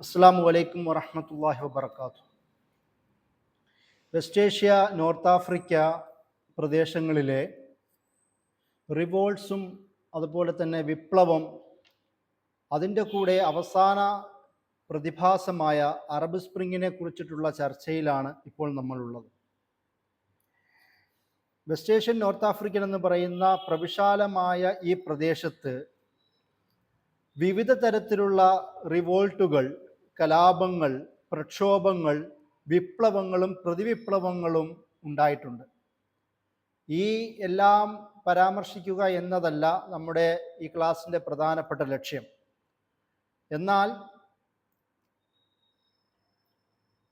അസ്സാം വലൈക്കും വറഹമത്തല്ലാഹി വബർക്കാത്തു. വെസ്റ്റ് ഏഷ്യ, നോർത്ത് ആഫ്രിക്ക പ്രദേശങ്ങളിലെ റിവോൾട്ട്സും അതുപോലെ തന്നെ വിപ്ലവം, അതിൻ്റെ കൂടെ അവസാന പ്രതിഭാസമായ അറബ് സ്പ്രിങ്ങിനെ കുറിച്ചിട്ടുള്ള ചർച്ചയിലാണ് ഇപ്പോൾ നമ്മളുള്ളത്. വെസ്റ്റ് ഏഷ്യൻ, നോർത്ത് ആഫ്രിക്കൻ എന്ന് പറയുന്ന പ്രവിശാലമായ ഈ പ്രദേശത്ത് വിവിധ തരത്തിലുള്ള റിവോൾട്ടുകൾ, കലാപങ്ങൾ, പ്രക്ഷോഭങ്ങൾ, വിപ്ലവങ്ങളും പ്രതിവിപ്ലവങ്ങളും ഉണ്ടായിട്ടുണ്ട്. ഈ എല്ലാം പരാമർശിക്കുക എന്നതല്ല നമ്മുടെ ഈ ക്ലാസ്സിൻ്റെ പ്രധാനപ്പെട്ട ലക്ഷ്യം. എന്നാൽ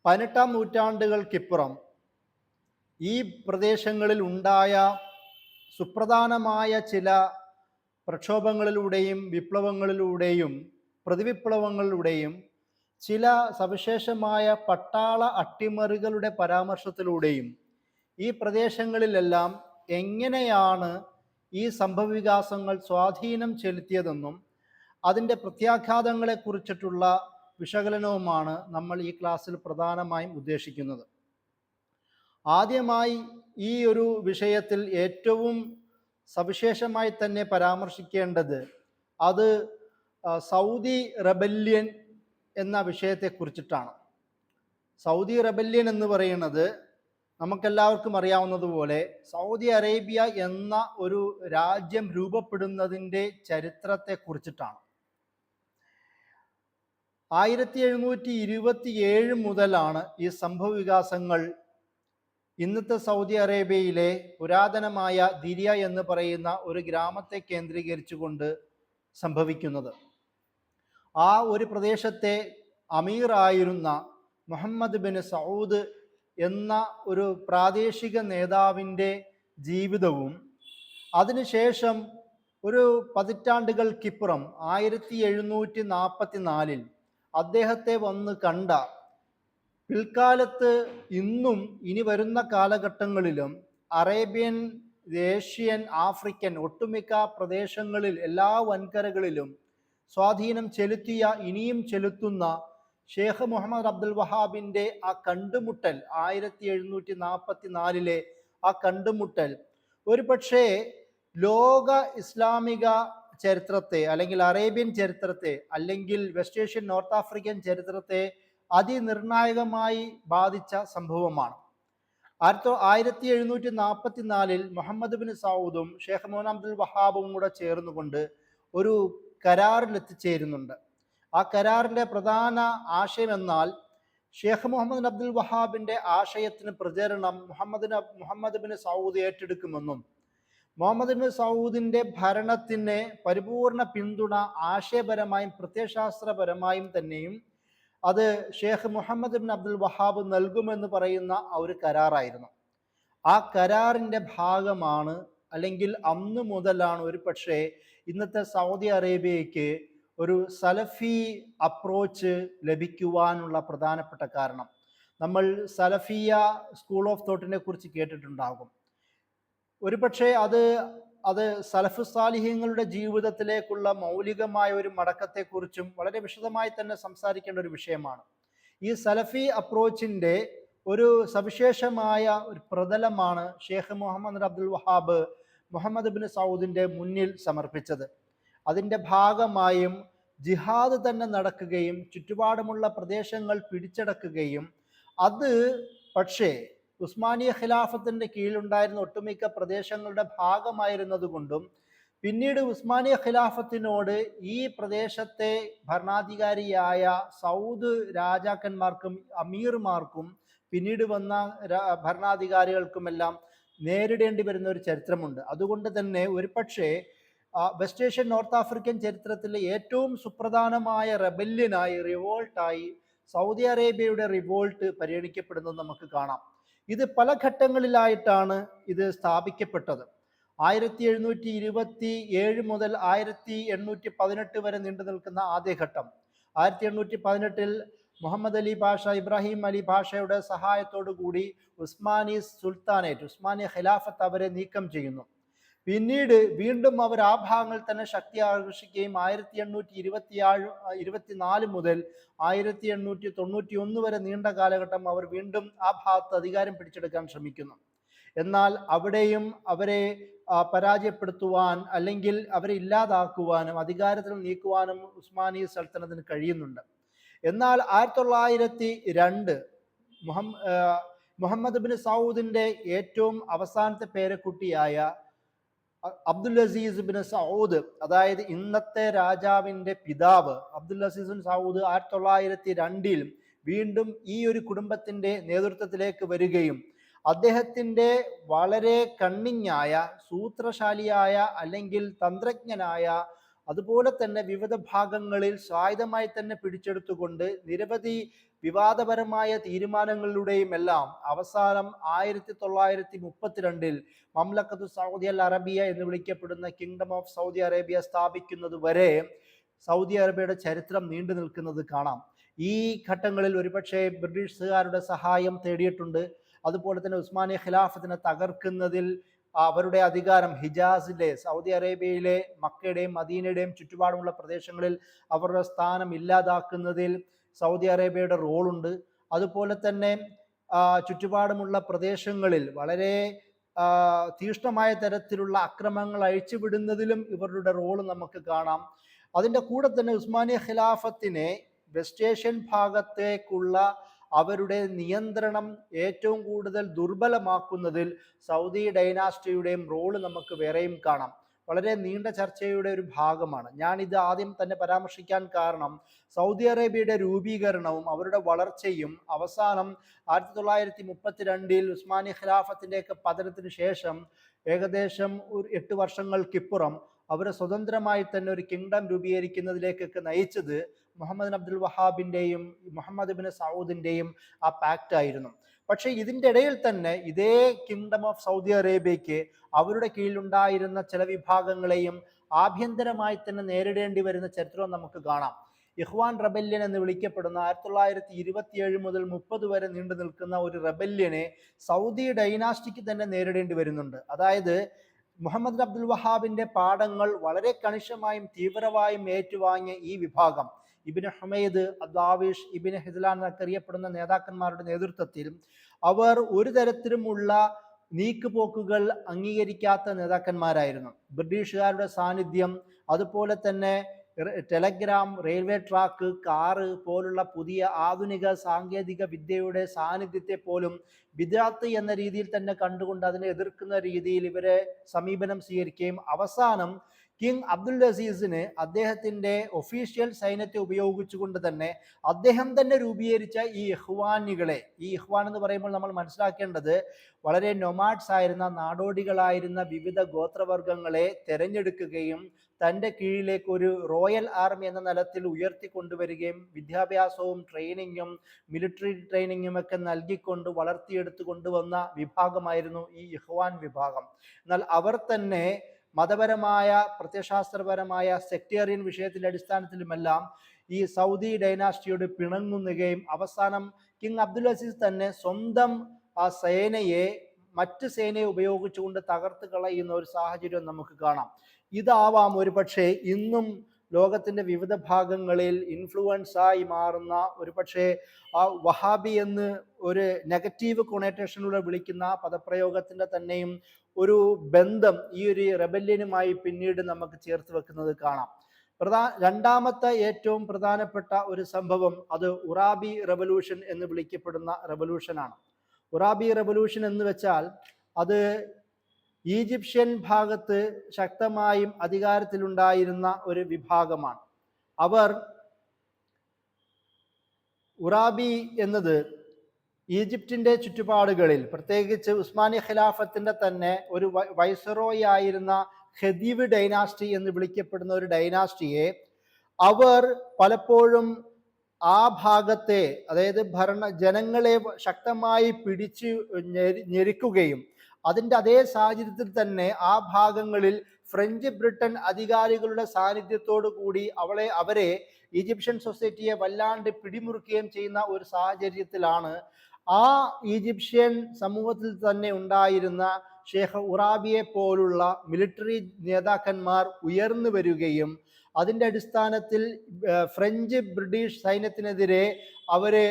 18-ാം നൂറ്റാണ്ടുകൾക്കിപ്പുറം ഈ പ്രദേശങ്ങളിൽ ഉണ്ടായ സുപ്രധാനമായ ചില പ്രക്ഷോഭങ്ങളിലൂടെയും വിപ്ലവങ്ങളിലൂടെയും പ്രതിവിപ്ലവങ്ങളിലൂടെയും ചില സവിശേഷമായ പട്ടാള അട്ടിമറികളുടെ പരാമർശത്തിലൂടെയും ഈ പ്രദേശങ്ങളിലെല്ലാം എങ്ങനെയാണ് ഈ സംഭവവികാസങ്ങൾ സ്വാധീനം ചെലുത്തിയതെന്നും അതിൻ്റെ പ്രത്യാഘാതങ്ങളെക്കുറിച്ചിട്ടുള്ള വിശകലനവുമാണ് നമ്മൾ ഈ ക്ലാസ്സിൽ പ്രധാനമായും ഉദ്ദേശിക്കുന്നത്. ആദ്യമായി ഈ ഒരു വിഷയത്തിൽ ഏറ്റവും സവിശേഷമായി തന്നെ പരാമർശിക്കേണ്ടത് അത് സൗദി റെബല്യൻ എന്ന വിഷയത്തെക്കുറിച്ചിട്ടാണ്. സൗദി റെബല്യൻ എന്ന് പറയുന്നത് നമുക്കെല്ലാവർക്കും അറിയാവുന്നതുപോലെ സൗദി അറേബ്യ എന്ന ഒരു രാജ്യം രൂപപ്പെടുന്നതിൻ്റെ ചരിത്രത്തെക്കുറിച്ചിട്ടാണ്. 1727 മുതലാണ് ഈ സംഭവവികാസങ്ങൾ ഇന്നത്തെ സൗദി അറേബ്യയിലെ പുരാതനമായ ദിരിയ എന്ന് പറയുന്ന ഒരു ഗ്രാമത്തെ കേന്ദ്രീകരിച്ചുകൊണ്ട് സംഭവിക്കുന്നത്. ആ ഒരു പ്രദേശത്തെ അമീറായിരുന്ന മുഹമ്മദ് ബിൻ സൗദ് എന്ന ഒരു പ്രാദേശിക നേതാവിൻ്റെ ജീവിതവും അതിനുശേഷം ഒരു പതിറ്റാണ്ടുകൾക്കിപ്പുറം 1744 അദ്ദേഹത്തെ വന്ന് കണ്ട, പിൽക്കാലത്ത് ഇന്നും ഇനി വരുന്ന കാലഘട്ടങ്ങളിലും അറേബ്യൻ, ഏഷ്യൻ, ആഫ്രിക്കൻ ഒട്ടുമിക്ക പ്രദേശങ്ങളിൽ എല്ലാ വൻകരകളിലും സ്വാധീനം ചെലുത്തിയ, ഇനിയും ചെലുത്തുന്ന ഷേഖ് മുഹമ്മദ് അബ്ദുൽ വഹാബിൻ്റെ ആ കണ്ടുമുട്ടൽ, 1744 ആ കണ്ടുമുട്ടൽ ഒരു പക്ഷേ ലോക ഇസ്ലാമിക ചരിത്രത്തെ അല്ലെങ്കിൽ അറേബ്യൻ ചരിത്രത്തെ അല്ലെങ്കിൽ വെസ്റ്റ് ഏഷ്യൻ, നോർത്ത് ആഫ്രിക്കൻ ചരിത്രത്തെ അതിനിർണായകമായി ബാധിച്ച സംഭവമാണ്. 1744 മുഹമ്മദ് ബിൻ സൗദും ഷേഖ് മുഹമ്മദ് അബ്ദുൽ വഹാബും കൂടെ ചേർന്നുകൊണ്ട് ഒരു കരാറിൽ എത്തിച്ചേരുന്നുണ്ട്. ആ കരാറിൻ്റെ പ്രധാന ആശയം എന്നാൽ ഷേഖ് മുഹമ്മദ് അബ്ദുൽ വഹാബിൻ്റെ ആശയത്തിന് പ്രചരണം മുഹമ്മദ് ബിൻ സൗദ് ഏറ്റെടുക്കുമെന്നും മുഹമ്മദ് ബിൻ സൗദിൻ്റെ ഭരണത്തിന് പരിപൂർണ പിന്തുണ ആശയപരമായും പ്രത്യയശാസ്ത്രപരമായും തന്നെയും അത് Sheikh Muhammad bin Abdul Wahhab നൽകുമെന്ന് പറയുന്ന ഒരു കരാറായിരുന്നു. ആ കരാറിൻ്റെ ഭാഗമാണ്, അല്ലെങ്കിൽ അന്ന് മുതലാണ് ഒരു പക്ഷേ ഇന്നത്തെ സൗദി അറേബ്യയ്ക്ക് ഒരു സലഫി അപ്രോച്ച് ലഭിക്കുവാനുള്ള പ്രധാനപ്പെട്ട കാരണം. നമ്മൾ സലഫിയ സ്കൂൾ ഓഫ് തോട്ടിനെ കുറിച്ച് കേട്ടിട്ടുണ്ടാകും. ഒരു പക്ഷേ അത് സലഫ് സാലിഹ്യങ്ങളുടെ ജീവിതത്തിലേക്കുള്ള മൗലികമായ ഒരു മടക്കത്തെക്കുറിച്ചും വളരെ വിശദമായി തന്നെ സംസാരിക്കേണ്ട ഒരു വിഷയമാണ്. ഈ സലഫി അപ്രോച്ചിൻ്റെ ഒരു സവിശേഷമായ ഒരു പ്രതലമാണ് ഷേഖ് മുഹമ്മദ് അബ്ദുൽ വഹാബ് മുഹമ്മദ് ബിൻ സൗദിൻ്റെ മുന്നിൽ സമർപ്പിച്ചത്. അതിൻ്റെ ഭാഗമായും ജിഹാദ് തന്നെ നടക്കുകയും ചുറ്റുപാടുമുള്ള പ്രദേശങ്ങൾ പിടിച്ചടക്കുകയും അത് പക്ഷേ ഉസ്മാനിയ ഖിലാഫത്തിൻ്റെ കീഴിലുണ്ടായിരുന്ന ഒട്ടുമിക്ക പ്രദേശങ്ങളുടെ ഭാഗമായിരുന്നത് കൊണ്ടും പിന്നീട് ഉസ്മാനിയ ഖിലാഫത്തിനോട് ഈ പ്രദേശത്തെ ഭരണാധികാരിയായ സൗദ് രാജാക്കന്മാർക്കും അമീർമാർക്കും പിന്നീട് വന്ന ഭരണാധികാരികൾക്കുമെല്ലാം നേരിടേണ്ടി വരുന്ന ഒരു ചരിത്രമുണ്ട്. അതുകൊണ്ട് തന്നെ ഒരു പക്ഷേ വെസ്റ്റ് ഏഷ്യൻ, നോർത്ത് ആഫ്രിക്കൻ ചരിത്രത്തിലെ ഏറ്റവും സുപ്രധാനമായ റെബല്യനായി, റിവോൾട്ടായി സൗദി അറേബ്യയുടെ റിവോൾട്ട് പരിഗണിക്കപ്പെടുന്നത് നമുക്ക് കാണാം. ഇത് പല ഘട്ടങ്ങളിലായിട്ടാണ് ഇത് സ്ഥാപിക്കപ്പെട്ടത്. 1727 മുതൽ 1818 വരെ നീണ്ടു നിൽക്കുന്ന ആദ്യഘട്ടം. 1818 മുഹമ്മദ് അലി പാഷ, ഇബ്രാഹിം അലി പാഷയുടെ സഹായത്തോടു കൂടി ഉസ്മാനി സുൽത്താനേറ്റ്, ഉസ്മാനി ഖിലാഫത്ത് അവരെ നീക്കം ചെയ്യുന്നു. പിന്നീട് വീണ്ടും അവർ ആ ഭാഗങ്ങളിൽ തന്നെ ശക്തി ആകർഷിക്കുകയും 1824 മുതൽ 1891 വരെ നീണ്ട കാലഘട്ടം അവർ വീണ്ടും ആ ഭാഗത്ത് അധികാരം പിടിച്ചെടുക്കാൻ ശ്രമിക്കുന്നു. എന്നാൽ അവിടെയും അവരെ പരാജയപ്പെടുത്തുവാൻ അല്ലെങ്കിൽ അവരെ ഇല്ലാതാക്കുവാനും അധികാരത്തിൽ നീക്കുവാനും ഉസ്മാനി സൽത്തനത്തിന് കഴിയുന്നുണ്ട്. എന്നാൽ 1902 മുഹമ്മദ് ബിൻ സൗദിന്റെ ഏറ്റവും അവസാനത്തെ പേരക്കുട്ടിയായ അബ്ദുൽ അസീസ് ബിൻ സൗദ്, അതായത് ഇന്നത്തെ രാജാവിന്റെ പിതാവ് അബ്ദുൽ അസീസ് ബിൻ സൗദ് 1902 വീണ്ടും ഈ ഒരു കുടുംബത്തിന്റെ നേതൃത്വത്തിലേക്ക് വരികയും അദ്ദേഹത്തിന്റെ വളരെ കണ്ണിങ്ങായ, സൂത്രശാലിയായ അല്ലെങ്കിൽ തന്ത്രജ്ഞനായ, അതുപോലെ തന്നെ വിവിധ ഭാഗങ്ങളിൽ സ്വായത്തമായി തന്നെ പിടിച്ചെടുത്തുകൊണ്ട് നിരവധി വിവാദപരമായ തീരുമാനങ്ങളിലൂടെയും എല്ലാം അവസാനം 1932 മംലക്കത്തു സൗദി അൽ അറബിയ എന്ന് വിളിക്കപ്പെടുന്ന കിങ്ഡം ഓഫ് സൗദി അറേബ്യ സ്ഥാപിക്കുന്നത് വരെ സൗദി അറേബ്യയുടെ ചരിത്രം നീണ്ടു നിൽക്കുന്നത് കാണാം. ഈ ഘട്ടങ്ങളിൽ ഒരുപക്ഷെ ബ്രിട്ടീഷുകാരുടെ സഹായം തേടിയിട്ടുണ്ട്. അതുപോലെ തന്നെ ഉസ്മാനിയ ഖിലാഫത്തിനെ തകർക്കുന്നതിൽ അവരുടെ അധികാരം ഹിജാസിലെ, സൗദി അറേബ്യയിലെ മക്കയുടെയും മദീനയുടെയും ചുറ്റുപാടുമുള്ള പ്രദേശങ്ങളിൽ അവരുടെ സ്ഥാനം ഇല്ലാതാക്കുന്നതിൽ സൗദി അറേബ്യയുടെ റോളുണ്ട്. അതുപോലെ തന്നെ ചുറ്റുപാടുമുള്ള പ്രദേശങ്ങളിൽ വളരെ തീക്ഷ്ണമായ തരത്തിലുള്ള അക്രമങ്ങൾ അഴിച്ചുവിടുന്നതിലും ഇവരുടെ റോള് നമുക്ക് കാണാം. അതിൻ്റെ കൂടെ തന്നെ ഉസ്മാനിയ ഖിലാഫത്തിനെ വെസ്റ്റ് ഏഷ്യൻ ഭാഗത്തേക്കുള്ള അവരുടെ നിയന്ത്രണം ഏറ്റവും കൂടുതൽ ദുർബലമാക്കുന്നതിൽ സൗദി ഡൈനാസ്റ്റിയുടെയും റോള് നമുക്ക് വേറെയും കാണാം. വളരെ നീണ്ട ചർച്ചയുടെ ഒരു ഭാഗമാണ്. ഞാനിത് ആദ്യം തന്നെ പരാമർശിക്കാൻ കാരണം സൗദി അറേബ്യയുടെ രൂപീകരണവും അവരുടെ വളർച്ചയും അവസാനം 1932 ഉസ്മാനി ഖിലാഫത്തിൻ്റെയൊക്കെ പതനത്തിന് ശേഷം ഏകദേശം ഒരു 8 വർഷങ്ങൾക്കിപ്പുറം അവർ സ്വതന്ത്രമായി തന്നെ ഒരു കിങ്ഡം രൂപീകരിക്കുന്നതിലേക്കൊക്കെ നയിച്ചത് മുഹമ്മദ് അബ്ദുൽ വഹാബിൻ്റെയും മുഹമ്മദ് ബിൻ സൗദിൻ്റെയും ആ പാക്റ്റ് ആയിരുന്നു. പക്ഷേ ഇതിൻ്റെ ഇടയിൽ തന്നെ ഇതേ കിങ്ഡം ഓഫ് സൗദി അറേബ്യയ്ക്ക് അവരുടെ കീഴിലുണ്ടായിരുന്ന ചില വിഭാഗങ്ങളെയും ആഭ്യന്തരമായി തന്നെ നേരിടേണ്ടി വരുന്ന ചരിത്രവും നമുക്ക് കാണാം. ഇഖ്വാൻ റബല്യൻ എന്ന് വിളിക്കപ്പെടുന്ന 1927 മുതൽ 30 വരെ നീണ്ടു നിൽക്കുന്ന ഒരു റബല്യനെ സൗദി ഡൈനാസ്റ്റിക്ക് തന്നെ നേരിടേണ്ടി വരുന്നുണ്ട്. അതായത് മുഹമ്മദ് അബ്ദുൽ വഹാബിന്റെ പാഠങ്ങൾ വളരെ കണിശമായും തീവ്രമായും ഏറ്റുവാങ്ങിയ ഈ വിഭാഗം ഇബ്നു ഹുമൈദ്, അദ്വാവിഷ്, ഇബ്നു ഹിസ്ലാൻ എന്നറിയപ്പെടുന്ന നേതാക്കന്മാരുടെ നേതൃത്വത്തിൽ അവർ ഒരു തരത്തിലുമുള്ള നീക്കുപോക്കുകൾ അംഗീകരിക്കാത്ത നേതാക്കന്മാരായിരുന്നു. ബ്രിട്ടീഷുകാരുടെ സാന്നിധ്യം, അതുപോലെ തന്നെ ടെലഗ്രാം, റെയിൽവേ ട്രാക്ക്, കാറ് പോലുള്ള പുതിയ ആധുനിക സാങ്കേതിക വിദ്യയുടെ സാന്നിധ്യത്തെ പോലും ബിദ്അത്ത് എന്ന രീതിയിൽ തന്നെ കണ്ടുകൊണ്ട് അതിനെ എതിർക്കുന്ന രീതിയിൽ ഇവരെ സമീപനം സ്വീകരിക്കുകയും അവസാനം കിങ് അബ്ദുൽ അസീസിന് അദ്ദേഹത്തിൻ്റെ ഒഫീഷ്യൽ സൈന്യത്തെ ഉപയോഗിച്ചുകൊണ്ട് തന്നെ അദ്ദേഹം തന്നെ രൂപീകരിച്ച ഈ ഇഖ്വാനികളെ, ഈ ഇഖ്വാൻ എന്ന് പറയുമ്പോൾ നമ്മൾ മനസ്സിലാക്കേണ്ടത് വളരെ നൊമാഡ്സ് ആയിരുന്ന, നാടോടികളായിരുന്ന വിവിധ ഗോത്രവർഗങ്ങളെ തെരഞ്ഞെടുക്കുകയും തൻ്റെ കീഴിലേക്ക് ഒരു റോയൽ ആർമി എന്ന നിലത്തിൽ ഉയർത്തിക്കൊണ്ടുവരികയും വിദ്യാഭ്യാസവും ട്രെയിനിങ്ങും മിലിറ്ററി ട്രെയിനിങ്ങും ഒക്കെ നൽകിക്കൊണ്ട് വളർത്തിയെടുത്ത് കൊണ്ടുവന്ന വിഭാഗമായിരുന്നു ഈ ഇഖ്വാൻ വിഭാഗം. എന്നാൽ അവർ തന്നെ മതപരമായ, പ്രത്യയശാസ്ത്രപരമായ, സെക്ടേറിയൻ വിഷയത്തിൻ്റെ അടിസ്ഥാനത്തിലുമെല്ലാം ഈ സൗദി ഡൈനാസ്റ്റിയോട് പിണങ്ങുകയും അവസാനം കിങ് അബ്ദുൽ അസീസ് തന്നെ സ്വന്തം ആ സേനയെ മറ്റ് സേനയെ ഉപയോഗിച്ചുകൊണ്ട് തകർത്ത് കളയുന്ന ഒരു സാഹചര്യം നമുക്ക് കാണാം. ഇതാവാം ഒരു പക്ഷേ ഇന്നും ലോകത്തിൻ്റെ വിവിധ ഭാഗങ്ങളിൽ ഇൻഫ്ലുവൻസായി മാറുന്ന, ഒരു പക്ഷേ ആ വഹാബി എന്ന് ഒരു നെഗറ്റീവ് കൊണേറ്റേഷനിലൂടെ വിളിക്കുന്ന പദപ്രയോഗത്തിൻ്റെ തന്നെയും ഒരു ബന്ധം ഈ ഒരു റെബല്യനുമായി പിന്നീട് നമുക്ക് ചേർത്ത് വെക്കുന്നത് കാണാം. രണ്ടാമത്തെ ഏറ്റവും പ്രധാനപ്പെട്ട ഒരു സംഭവം അത് ഉറാബി റെവല്യൂഷൻ എന്ന് വിളിക്കപ്പെടുന്ന റെവല്യൂഷനാണ്. ഉറാബി റെവല്യൂഷൻ എന്ന് വെച്ചാൽ അത് ഈജിപ്ഷ്യൻ ഭാഗത്ത് ശക്തമായും അധികാരത്തിലുണ്ടായിരുന്ന ഒരു വിഭാഗമാണ്. അവർ ഉറാബി എന്നത് ഈജിപ്തിൻ്റെ ചുറ്റുപാടുകളിൽ, പ്രത്യേകിച്ച് ഉസ്മാനി ഖിലാഫത്തിൻ്റെ തന്നെ ഒരു വൈസ്രോയി ആയിരുന്ന ഖദീവ് ഡൈനാസ്റ്റി എന്ന് വിളിക്കപ്പെടുന്ന ഒരു ഡൈനാസ്റ്റിയെ അവർ പലപ്പോഴും ആ ഭാഗത്തെ, അതായത് ജനങ്ങളെ ശക്തമായി പിടിച്ച് ഞെരുക്കുകയും അതിൻ്റെ അതേ സാഹചര്യത്തിൽ തന്നെ ആ ഭാഗങ്ങളിൽ ഫ്രഞ്ച് ബ്രിട്ടൻ അധികാരികളുടെ സാന്നിധ്യത്തോടു കൂടി അവരെ ഈജിപ്ഷ്യൻ സൊസൈറ്റിയെ വല്ലാണ്ട് പിടിമുറുക്കുകയും ചെയ്യുന്ന ഒരു സാഹചര്യത്തിലാണ് ആ ഈജിപ്ഷ്യൻ സമൂഹത്തിൽ തന്നെ ഉണ്ടായിരുന്ന ഷേഖ് ഉറാബിയെ പോലുള്ള മിലിറ്ററി നേതാക്കന്മാർ ഉയർന്നു വരികയും അതിൻ്റെ അടിസ്ഥാനത്തിൽ ഫ്രഞ്ച് ബ്രിട്ടീഷ് സൈന്യത്തിനെതിരെ അവര്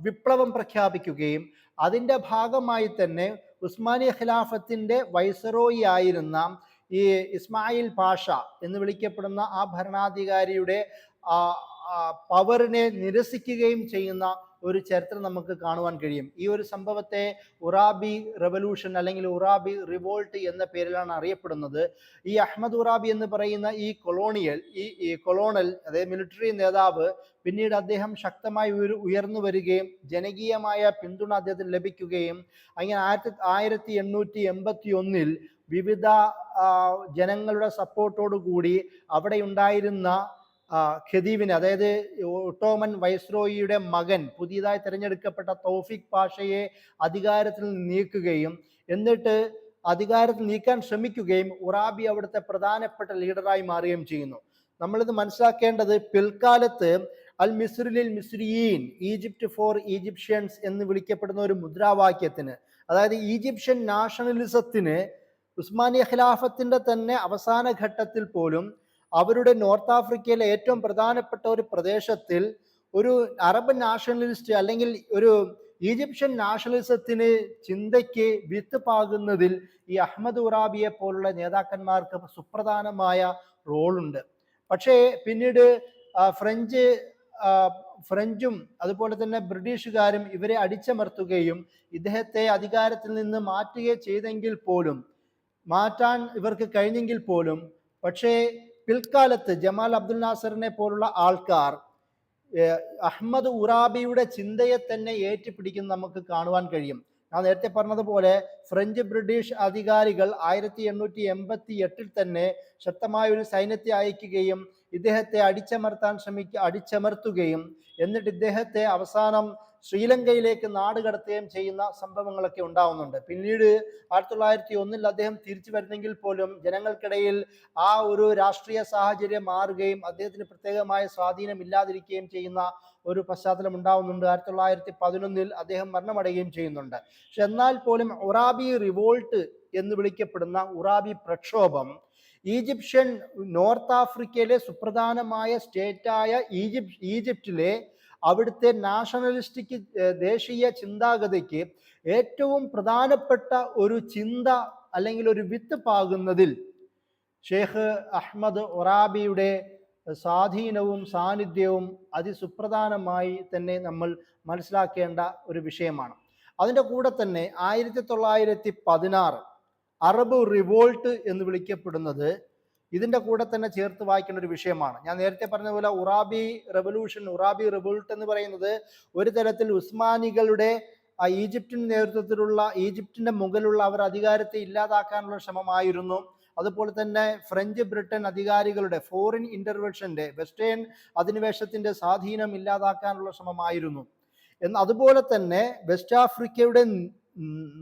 വിപ്ലവം പ്രഖ്യാപിക്കുകയും അതിൻ്റെ ഭാഗമായി തന്നെ ഉസ്മാനി ഖിലാഫത്തിൻ്റെ വൈസറോയി ആയിരുന്ന ഈ ഇസ്മായിൽ പാഷ എന്ന് വിളിക്കപ്പെടുന്ന ആ ഭരണാധികാരിയുടെ പവറിനെ നിരസിക്കുകയും ചെയ്യുന്ന ഒരു ചരിത്രം നമുക്ക് കാണുവാൻ കഴിയും. ഈ ഒരു സംഭവത്തെ ഉറാബി റെവല്യൂഷൻ അല്ലെങ്കിൽ ഉറാബി റിവോൾട്ട് എന്ന പേരിലാണ് അറിയപ്പെടുന്നത്. ഈ അഹമ്മദ് ഉറാബി എന്ന് പറയുന്ന ഈ കൊളോണൽ അതായത് മിലിറ്ററി നേതാവ് പിന്നീട് അദ്ദേഹം ശക്തമായി ഉയർന്നു വരികയും ജനകീയമായ പിന്തുണ അദ്ദേഹത്തിന് ലഭിക്കുകയും അങ്ങനെ 1881 വിവിധ ജനങ്ങളുടെ സപ്പോർട്ടോടു കൂടി അവിടെ ഉണ്ടായിരുന്ന ഖദീവിനെ, അതായത് ഒട്ടോമൻ വൈസ്രോയിയുടെ മകൻ പുതിയതായി തിരഞ്ഞെടുക്കപ്പെട്ട തൗഫീഖ് പാഷയെ അധികാരത്തിൽ നീക്കുകയും എന്നിട്ട് അധികാരത്തിൽ നീക്കാൻ ശ്രമിക്കുകയും ഉറാബി അവിടുത്തെ പ്രധാനപ്പെട്ട ലീഡറായി മാറുകയും ചെയ്യുന്നു. നമ്മളിത് മനസ്സിലാക്കേണ്ടത് പിൽക്കാലത്ത് അൽ മിസ്രിലിൽ മിസ്രിയീൻ, ഈജിപ്റ്റ് ഫോർ ഈജിപ്ഷ്യൻസ് എന്ന് വിളിക്കപ്പെടുന്ന ഒരു മുദ്രാവാക്യത്തിന്, അതായത് ഈജിപ്ഷ്യൻ നാഷണലിസത്തിന് ഉസ്മാനിയ ഖിലാഫത്തിന്റെ തന്നെ അവസാന ഘട്ടത്തിൽ പോലും അവരുടെ നോർത്ത് ആഫ്രിക്കയിലെ ഏറ്റവും പ്രധാനപ്പെട്ട ഒരു പ്രദേശത്തിൽ ഒരു അറബ് നാഷണലിസ്റ്റ് അല്ലെങ്കിൽ ഒരു ഈജിപ്ഷ്യൻ നാഷണലിസത്തിന് ചിന്തയ്ക്ക് വിത്ത് പാകുന്നതിൽ ഈ അഹമ്മദ് ഉറാബിയെ പോലുള്ള നേതാക്കന്മാർക്ക് സുപ്രധാനമായ റോളുണ്ട്. പക്ഷേ പിന്നീട് ഫ്രഞ്ചും അതുപോലെ തന്നെ ബ്രിട്ടീഷുകാരും ഇവരെ അടിച്ചമർത്തുകയും ഇദ്ദേഹത്തെ അധികാരത്തിൽ നിന്ന് മാറ്റാൻ ഇവർക്ക് കഴിഞ്ഞെങ്കിൽ പോലും പക്ഷേ പിൽക്കാലത്ത് ജമാൽ അബ്ദുൽ നാസറിനെ പോലുള്ള ആൾക്കാർ അഹമ്മദ് ഉറാബിയുടെ ചിന്തയെ തന്നെ ഏറ്റുപിടിക്കുന്ന നമുക്ക് കാണുവാൻ കഴിയും. ഞാൻ നേരത്തെ പറഞ്ഞതുപോലെ ഫ്രഞ്ച് ബ്രിട്ടീഷ് അധികാരികൾ 1888 തന്നെ ശക്തമായ ഒരു സൈന്യത്തെ അയക്കുകയും ഇദ്ദേഹത്തെ അടിച്ചമർത്തുകയും എന്നിട്ട് ഇദ്ദേഹത്തെ അവസാനം ശ്രീലങ്കയിലേക്ക് നാടുകടത്തുകയും ചെയ്യുന്ന സംഭവങ്ങളൊക്കെ ഉണ്ടാവുന്നുണ്ട്. പിന്നീട് 1901 അദ്ദേഹം തിരിച്ചു വരുന്നെങ്കിൽ പോലും ജനങ്ങൾക്കിടയിൽ ആ ഒരു രാഷ്ട്രീയ സാഹചര്യം മാറുകയും അദ്ദേഹത്തിന് പ്രത്യേകമായ സ്വാധീനം ഇല്ലാതിരിക്കുകയും ചെയ്യുന്ന ഒരു പശ്ചാത്തലം ഉണ്ടാവുന്നുണ്ട്. 1911 അദ്ദേഹം മരണമടയുകയും ചെയ്യുന്നുണ്ട്. പക്ഷെ എന്നാൽ പോലും ഉറാബി റിവോൾട്ട് എന്ന് വിളിക്കപ്പെടുന്ന ഉറാബി പ്രക്ഷോഭം ഈജിപ്ഷ്യൻ നോർത്ത് ആഫ്രിക്കയിലെ സുപ്രധാനമായ സ്റ്റേറ്റായ ഈജിപ്തിലെ അവിടുത്തെ നാഷണലിസ്റ്റിക് ദേശീയ ചിന്താഗതിക്ക് ഏറ്റവും പ്രധാനപ്പെട്ട ഒരു ചിന്ത അല്ലെങ്കിൽ ഒരു വിത്ത് പാകുന്നതിൽ ഷേഖ് അഹമ്മദ് ഉറാബിയുടെ സ്വാധീനവും സാന്നിധ്യവും അതിസുപ്രധാനമായി തന്നെ നമ്മൾ മനസ്സിലാക്കേണ്ട ഒരു വിഷയമാണ്. അതിൻ്റെ കൂടെ തന്നെ 1916 അറബ് റിവോൾട്ട് എന്ന് വിളിക്കപ്പെടുന്നത് ഇതിൻ്റെ കൂടെ തന്നെ ചേർത്ത് വായിക്കേണ്ട ഒരു വിഷയമാണ്. ഞാൻ നേരത്തെ പറഞ്ഞ പോലെ ഉറാബി റിവോൾട്ട് എന്ന് പറയുന്നത് ഒരു തരത്തിൽ ഉസ്മാനികളുടെ ഈജിപ്തിൻ്റെ നേതൃത്വത്തിലുള്ള ഈജിപ്തിൻ്റെ മുകളിലുള്ള അവർ അധികാരത്തെ ഇല്ലാതാക്കാനുള്ള ശ്രമമായിരുന്നു. അതുപോലെ തന്നെ ഫ്രഞ്ച് ബ്രിട്ടൻ അധികാരികളുടെ ഫോറിൻ ഇന്റർവെൻഷന്റെ വെസ്റ്റേൺ അധിനിവേശത്തിന്റെ സ്വാധീനം ഇല്ലാതാക്കാനുള്ള ശ്രമമായിരുന്നു. അതുപോലെ തന്നെ വെസ്റ്റ് ആഫ്രിക്കയുടെ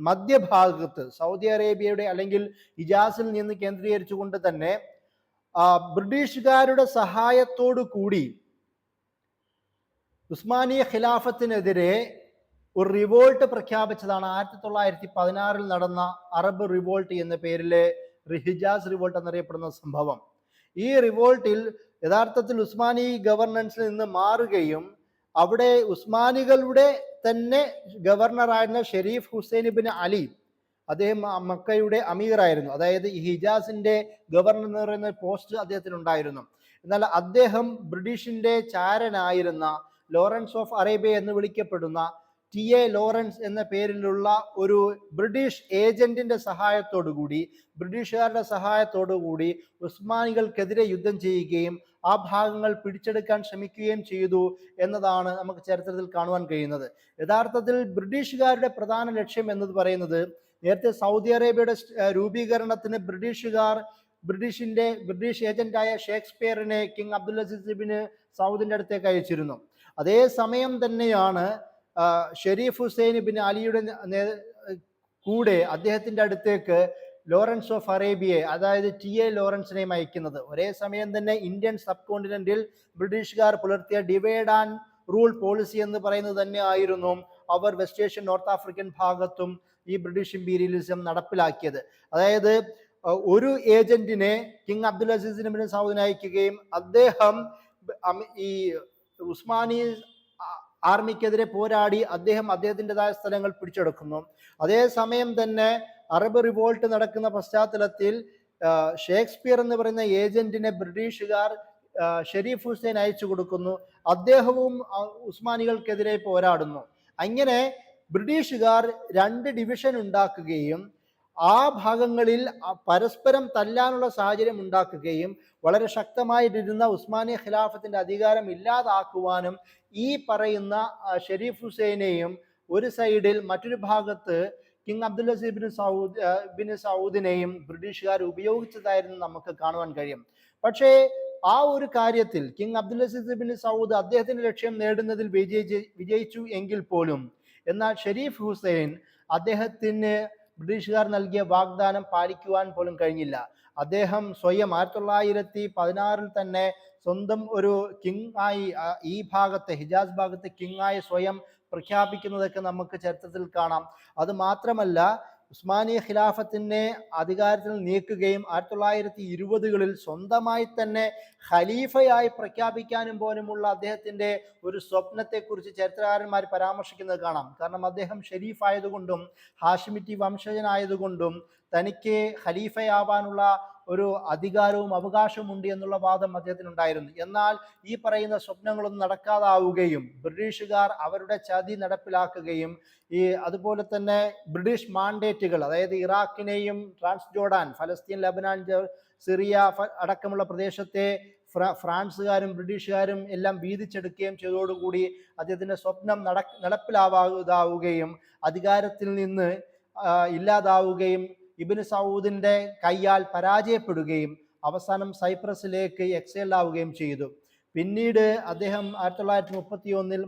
മധ്യഭാഗത്ത് സൗദി അറേബ്യയുടെ അല്ലെങ്കിൽ ഹിജാസിൽ നിന്ന് കേന്ദ്രീകരിച്ചുകൊണ്ട് തന്നെ ബ്രിട്ടീഷുകാരുടെ സഹായത്തോടു കൂടി ഉസ്മാനിയ ഖിലാഫത്തിനെതിരെ ഒരു റിവോൾട്ട് പ്രഖ്യാപിച്ചതാണ് 1916 നടന്ന അറബ് റിവോൾട്ട് എന്ന പേരിലെ ഹിജാസ് റിവോൾട്ട് എന്നറിയപ്പെടുന്ന സംഭവം. ഈ റിവോൾട്ടിൽ യഥാർത്ഥത്തിൽ ഉസ്മാനി ഗവർണൻസിൽ നിന്ന് മാറുകയും അവിടെ ഉസ്മാനികളുടെ തന്നെ ഗവർണറായിരുന്ന ഷെരീഫ് ഹുസൈൻ ഇബ്നു അലി, അദ്ദേഹം മക്കയുടെ അമീറായിരുന്നു. അതായത് ഈ ഹിജാസിന്റെ ഗവർണർ എന്ന് പറയുന്ന പോസ്റ്റ് അദ്ദേഹത്തിന് ഉണ്ടായിരുന്നു. എന്നാൽ അദ്ദേഹം ബ്രിട്ടീഷിന്റെ ചാരനായിരുന്ന ലോറൻസ് ഓഫ് അറേബ്യ എന്ന് വിളിക്കപ്പെടുന്ന TA ലോറൻസ് എന്ന പേരിലുള്ള ഒരു ബ്രിട്ടീഷ് ഏജന്റിന്റെ ബ്രിട്ടീഷുകാരുടെ സഹായത്തോടുകൂടി ഉസ്മാനികൾക്കെതിരെ യുദ്ധം ചെയ്യുകയും ആ ഭാഗങ്ങൾ പിടിച്ചെടുക്കാൻ ശ്രമിക്കുകയും ചെയ്തു എന്നതാണ് നമുക്ക് ചരിത്രത്തിൽ കാണുവാൻ കഴിയുന്നത്. യഥാർത്ഥത്തിൽ ബ്രിട്ടീഷുകാരുടെ പ്രധാന ലക്ഷ്യം എന്ന് പറയുന്നത് നേരത്തെ സൗദി അറേബ്യയുടെ രൂപീകരണത്തിന് British ഏജന്റായ ഷേക്സ്പിയറിനെ King Abdul Azeez Ibnu സൗദിന്റെ അടുത്തേക്ക് അയച്ചിരുന്നു. അതേ സമയം തന്നെയാണ് ഷെരീഫ് ഹുസൈൻ ഇബ്നു അലിയുടെ കൂടെ അദ്ദേഹത്തിന്റെ അടുത്തേക്ക് ലോറൻസ് ഓഫ് അറേബ്യയെ, അതായത് TA ലോറൻസിനെയും അയക്കുന്നത്. ഒരേ സമയം തന്നെ ഇന്ത്യൻ സബ് കോണ്ടിനെന്റിൽ ബ്രിട്ടീഷുകാർ പുലർത്തിയ ഡിവൈഡ് ആൻഡ് റൂൾ പോളിസി എന്ന് പറയുന്നത് തന്നെ ആയിരുന്നു അവർ വെസ്റ്റ് ഏഷ്യൻ നോർത്ത് ആഫ്രിക്കൻ ഭാഗത്തും ഈ ബ്രിട്ടീഷ് ഇമ്പീരിയലിസം നടപ്പിലാക്കിയത്. അതായത് ഒരു ഏജന്റിനെ കിങ് അബ്ദുൽ അസീസ് ബിൻ സൗദിന് അയക്കുകയും അദ്ദേഹം ഈ ഉസ്മാനി ആർമിക്കെതിരെ പോരാടി അദ്ദേഹത്തിൻ്റെതായ സ്ഥലങ്ങൾ പിടിച്ചെടുക്കുന്നു. അതേസമയം തന്നെ അറബ് റിവോൾട്ട് നടക്കുന്ന പശ്ചാത്തലത്തിൽ ഷേക്സ്പിയർ എന്ന് പറയുന്ന ഏജന്റിനെ ബ്രിട്ടീഷുകാർ ഷെരീഫ് ഹുസൈൻ അയച്ചു കൊടുക്കുന്നു. അദ്ദേഹവും ഉസ്മാനികൾക്കെതിരെ പോരാടുന്നു. അങ്ങനെ ബ്രിട്ടീഷുകാർ 2 ഡിവിഷൻ ഉണ്ടാക്കുകയും ആ ഭാഗങ്ങളിൽ പരസ്പരം തല്ലാനുള്ള സാഹചര്യം ഉണ്ടാക്കുകയും വളരെ ശക്തമായിട്ടിരുന്ന ഉസ്മാനി ഖിലാഫത്തിന്റെ അധികാരം ഇല്ലാതാക്കുവാനും ഈ പറയുന്ന ഷെരീഫ് ഹുസൈനെയും ഒരു സൈഡിൽ മറ്റൊരു ഭാഗത്ത് കിങ് അബ്ദുൽ അസീസ് ബിൻ സൗദിനെയും ബ്രിട്ടീഷുകാർ ഉപയോഗിച്ചതായിരുന്നു നമുക്ക് കാണുവാൻ കഴിയും. പക്ഷേ ആ ഒരു കാര്യത്തിൽ King Abdul Aziz bin Saud അദ്ദേഹത്തിന്റെ ലക്ഷ്യം നേടുന്നതിൽ വിജയിച്ചു എങ്കിൽ പോലും എന്നാൽ ഷെരീഫ് ഹുസൈൻ അദ്ദേഹത്തിന് ബ്രിട്ടീഷുകാർ നൽകിയ വാഗ്ദാനം പാലിക്കുവാൻ പോലും കഴിഞ്ഞില്ല. അദ്ദേഹം സ്വയം 1916 തന്നെ സ്വന്തം ഒരു കിങ് ആയി ഈ ഭാഗത്തെ ഹിജാസ് ഭാഗത്തെ കിങ് ആയി സ്വയം പ്രഖ്യാപിക്കുന്നതൊക്കെ നമുക്ക് ചരിത്രത്തിൽ കാണാം. അത് മാത്രമല്ല ഉസ്മാനി ഖിലാഫത്തിനെ അധികാരത്തിൽ നീക്കുകയും 1920കളിൽ സ്വന്തമായി തന്നെ ഖലീഫയായി പ്രഖ്യാപിക്കാനും പോലുമുള്ള അദ്ദേഹത്തിന്റെ ഒരു സ്വപ്നത്തെക്കുറിച്ച് ചരിത്രകാരന്മാർ പരാമർശിക്കുന്നത് കാണാം. കാരണം അദ്ദേഹം ഷെരീഫ് ആയതുകൊണ്ടും ഹാഷിമിറ്റി വംശജനായതുകൊണ്ടും തനിക്ക് ഖലീഫയാവാനുള്ള ഒരു അധികാരവും അവകാശവും ഉണ്ട് എന്നുള്ള വാദം അദ്ദേഹത്തിനുണ്ടായിരുന്നു. എന്നാൽ ഈ പറയുന്ന സ്വപ്നങ്ങളൊന്നും നടക്കാതാവുകയും ബ്രിട്ടീഷുകാർ അവരുടെ ചതി നടപ്പിലാക്കുകയും അതുപോലെ തന്നെ ബ്രിട്ടീഷ് മാൻഡേറ്റുകൾ, അതായത് ഇറാഖിനെയും ട്രാൻസ് ജോർഡാൻ, ഫലസ്തീൻ, ലബനാൻ, സിറിയ അടക്കമുള്ള പ്രദേശത്തെ ഫ്രാൻസുകാരും ബ്രിട്ടീഷുകാരും എല്ലാം വീതിച്ചെടുക്കുകയും ചെയ്തതോടുകൂടി അദ്ദേഹത്തിന്റെ സ്വപ്നം നടപ്പിലാവാതാവുകയും അധികാരത്തിൽ നിന്ന് ഇല്ലാതാവുകയും ഇബ്നു സൗദിന്റെ കയ്യാൽ പരാജയപ്പെടുകയും അവസാനം സൈപ്രസിലേക്ക് എക്സൈൽ ആവുകയും ചെയ്തു. പിന്നീട് അദ്ദേഹം 1931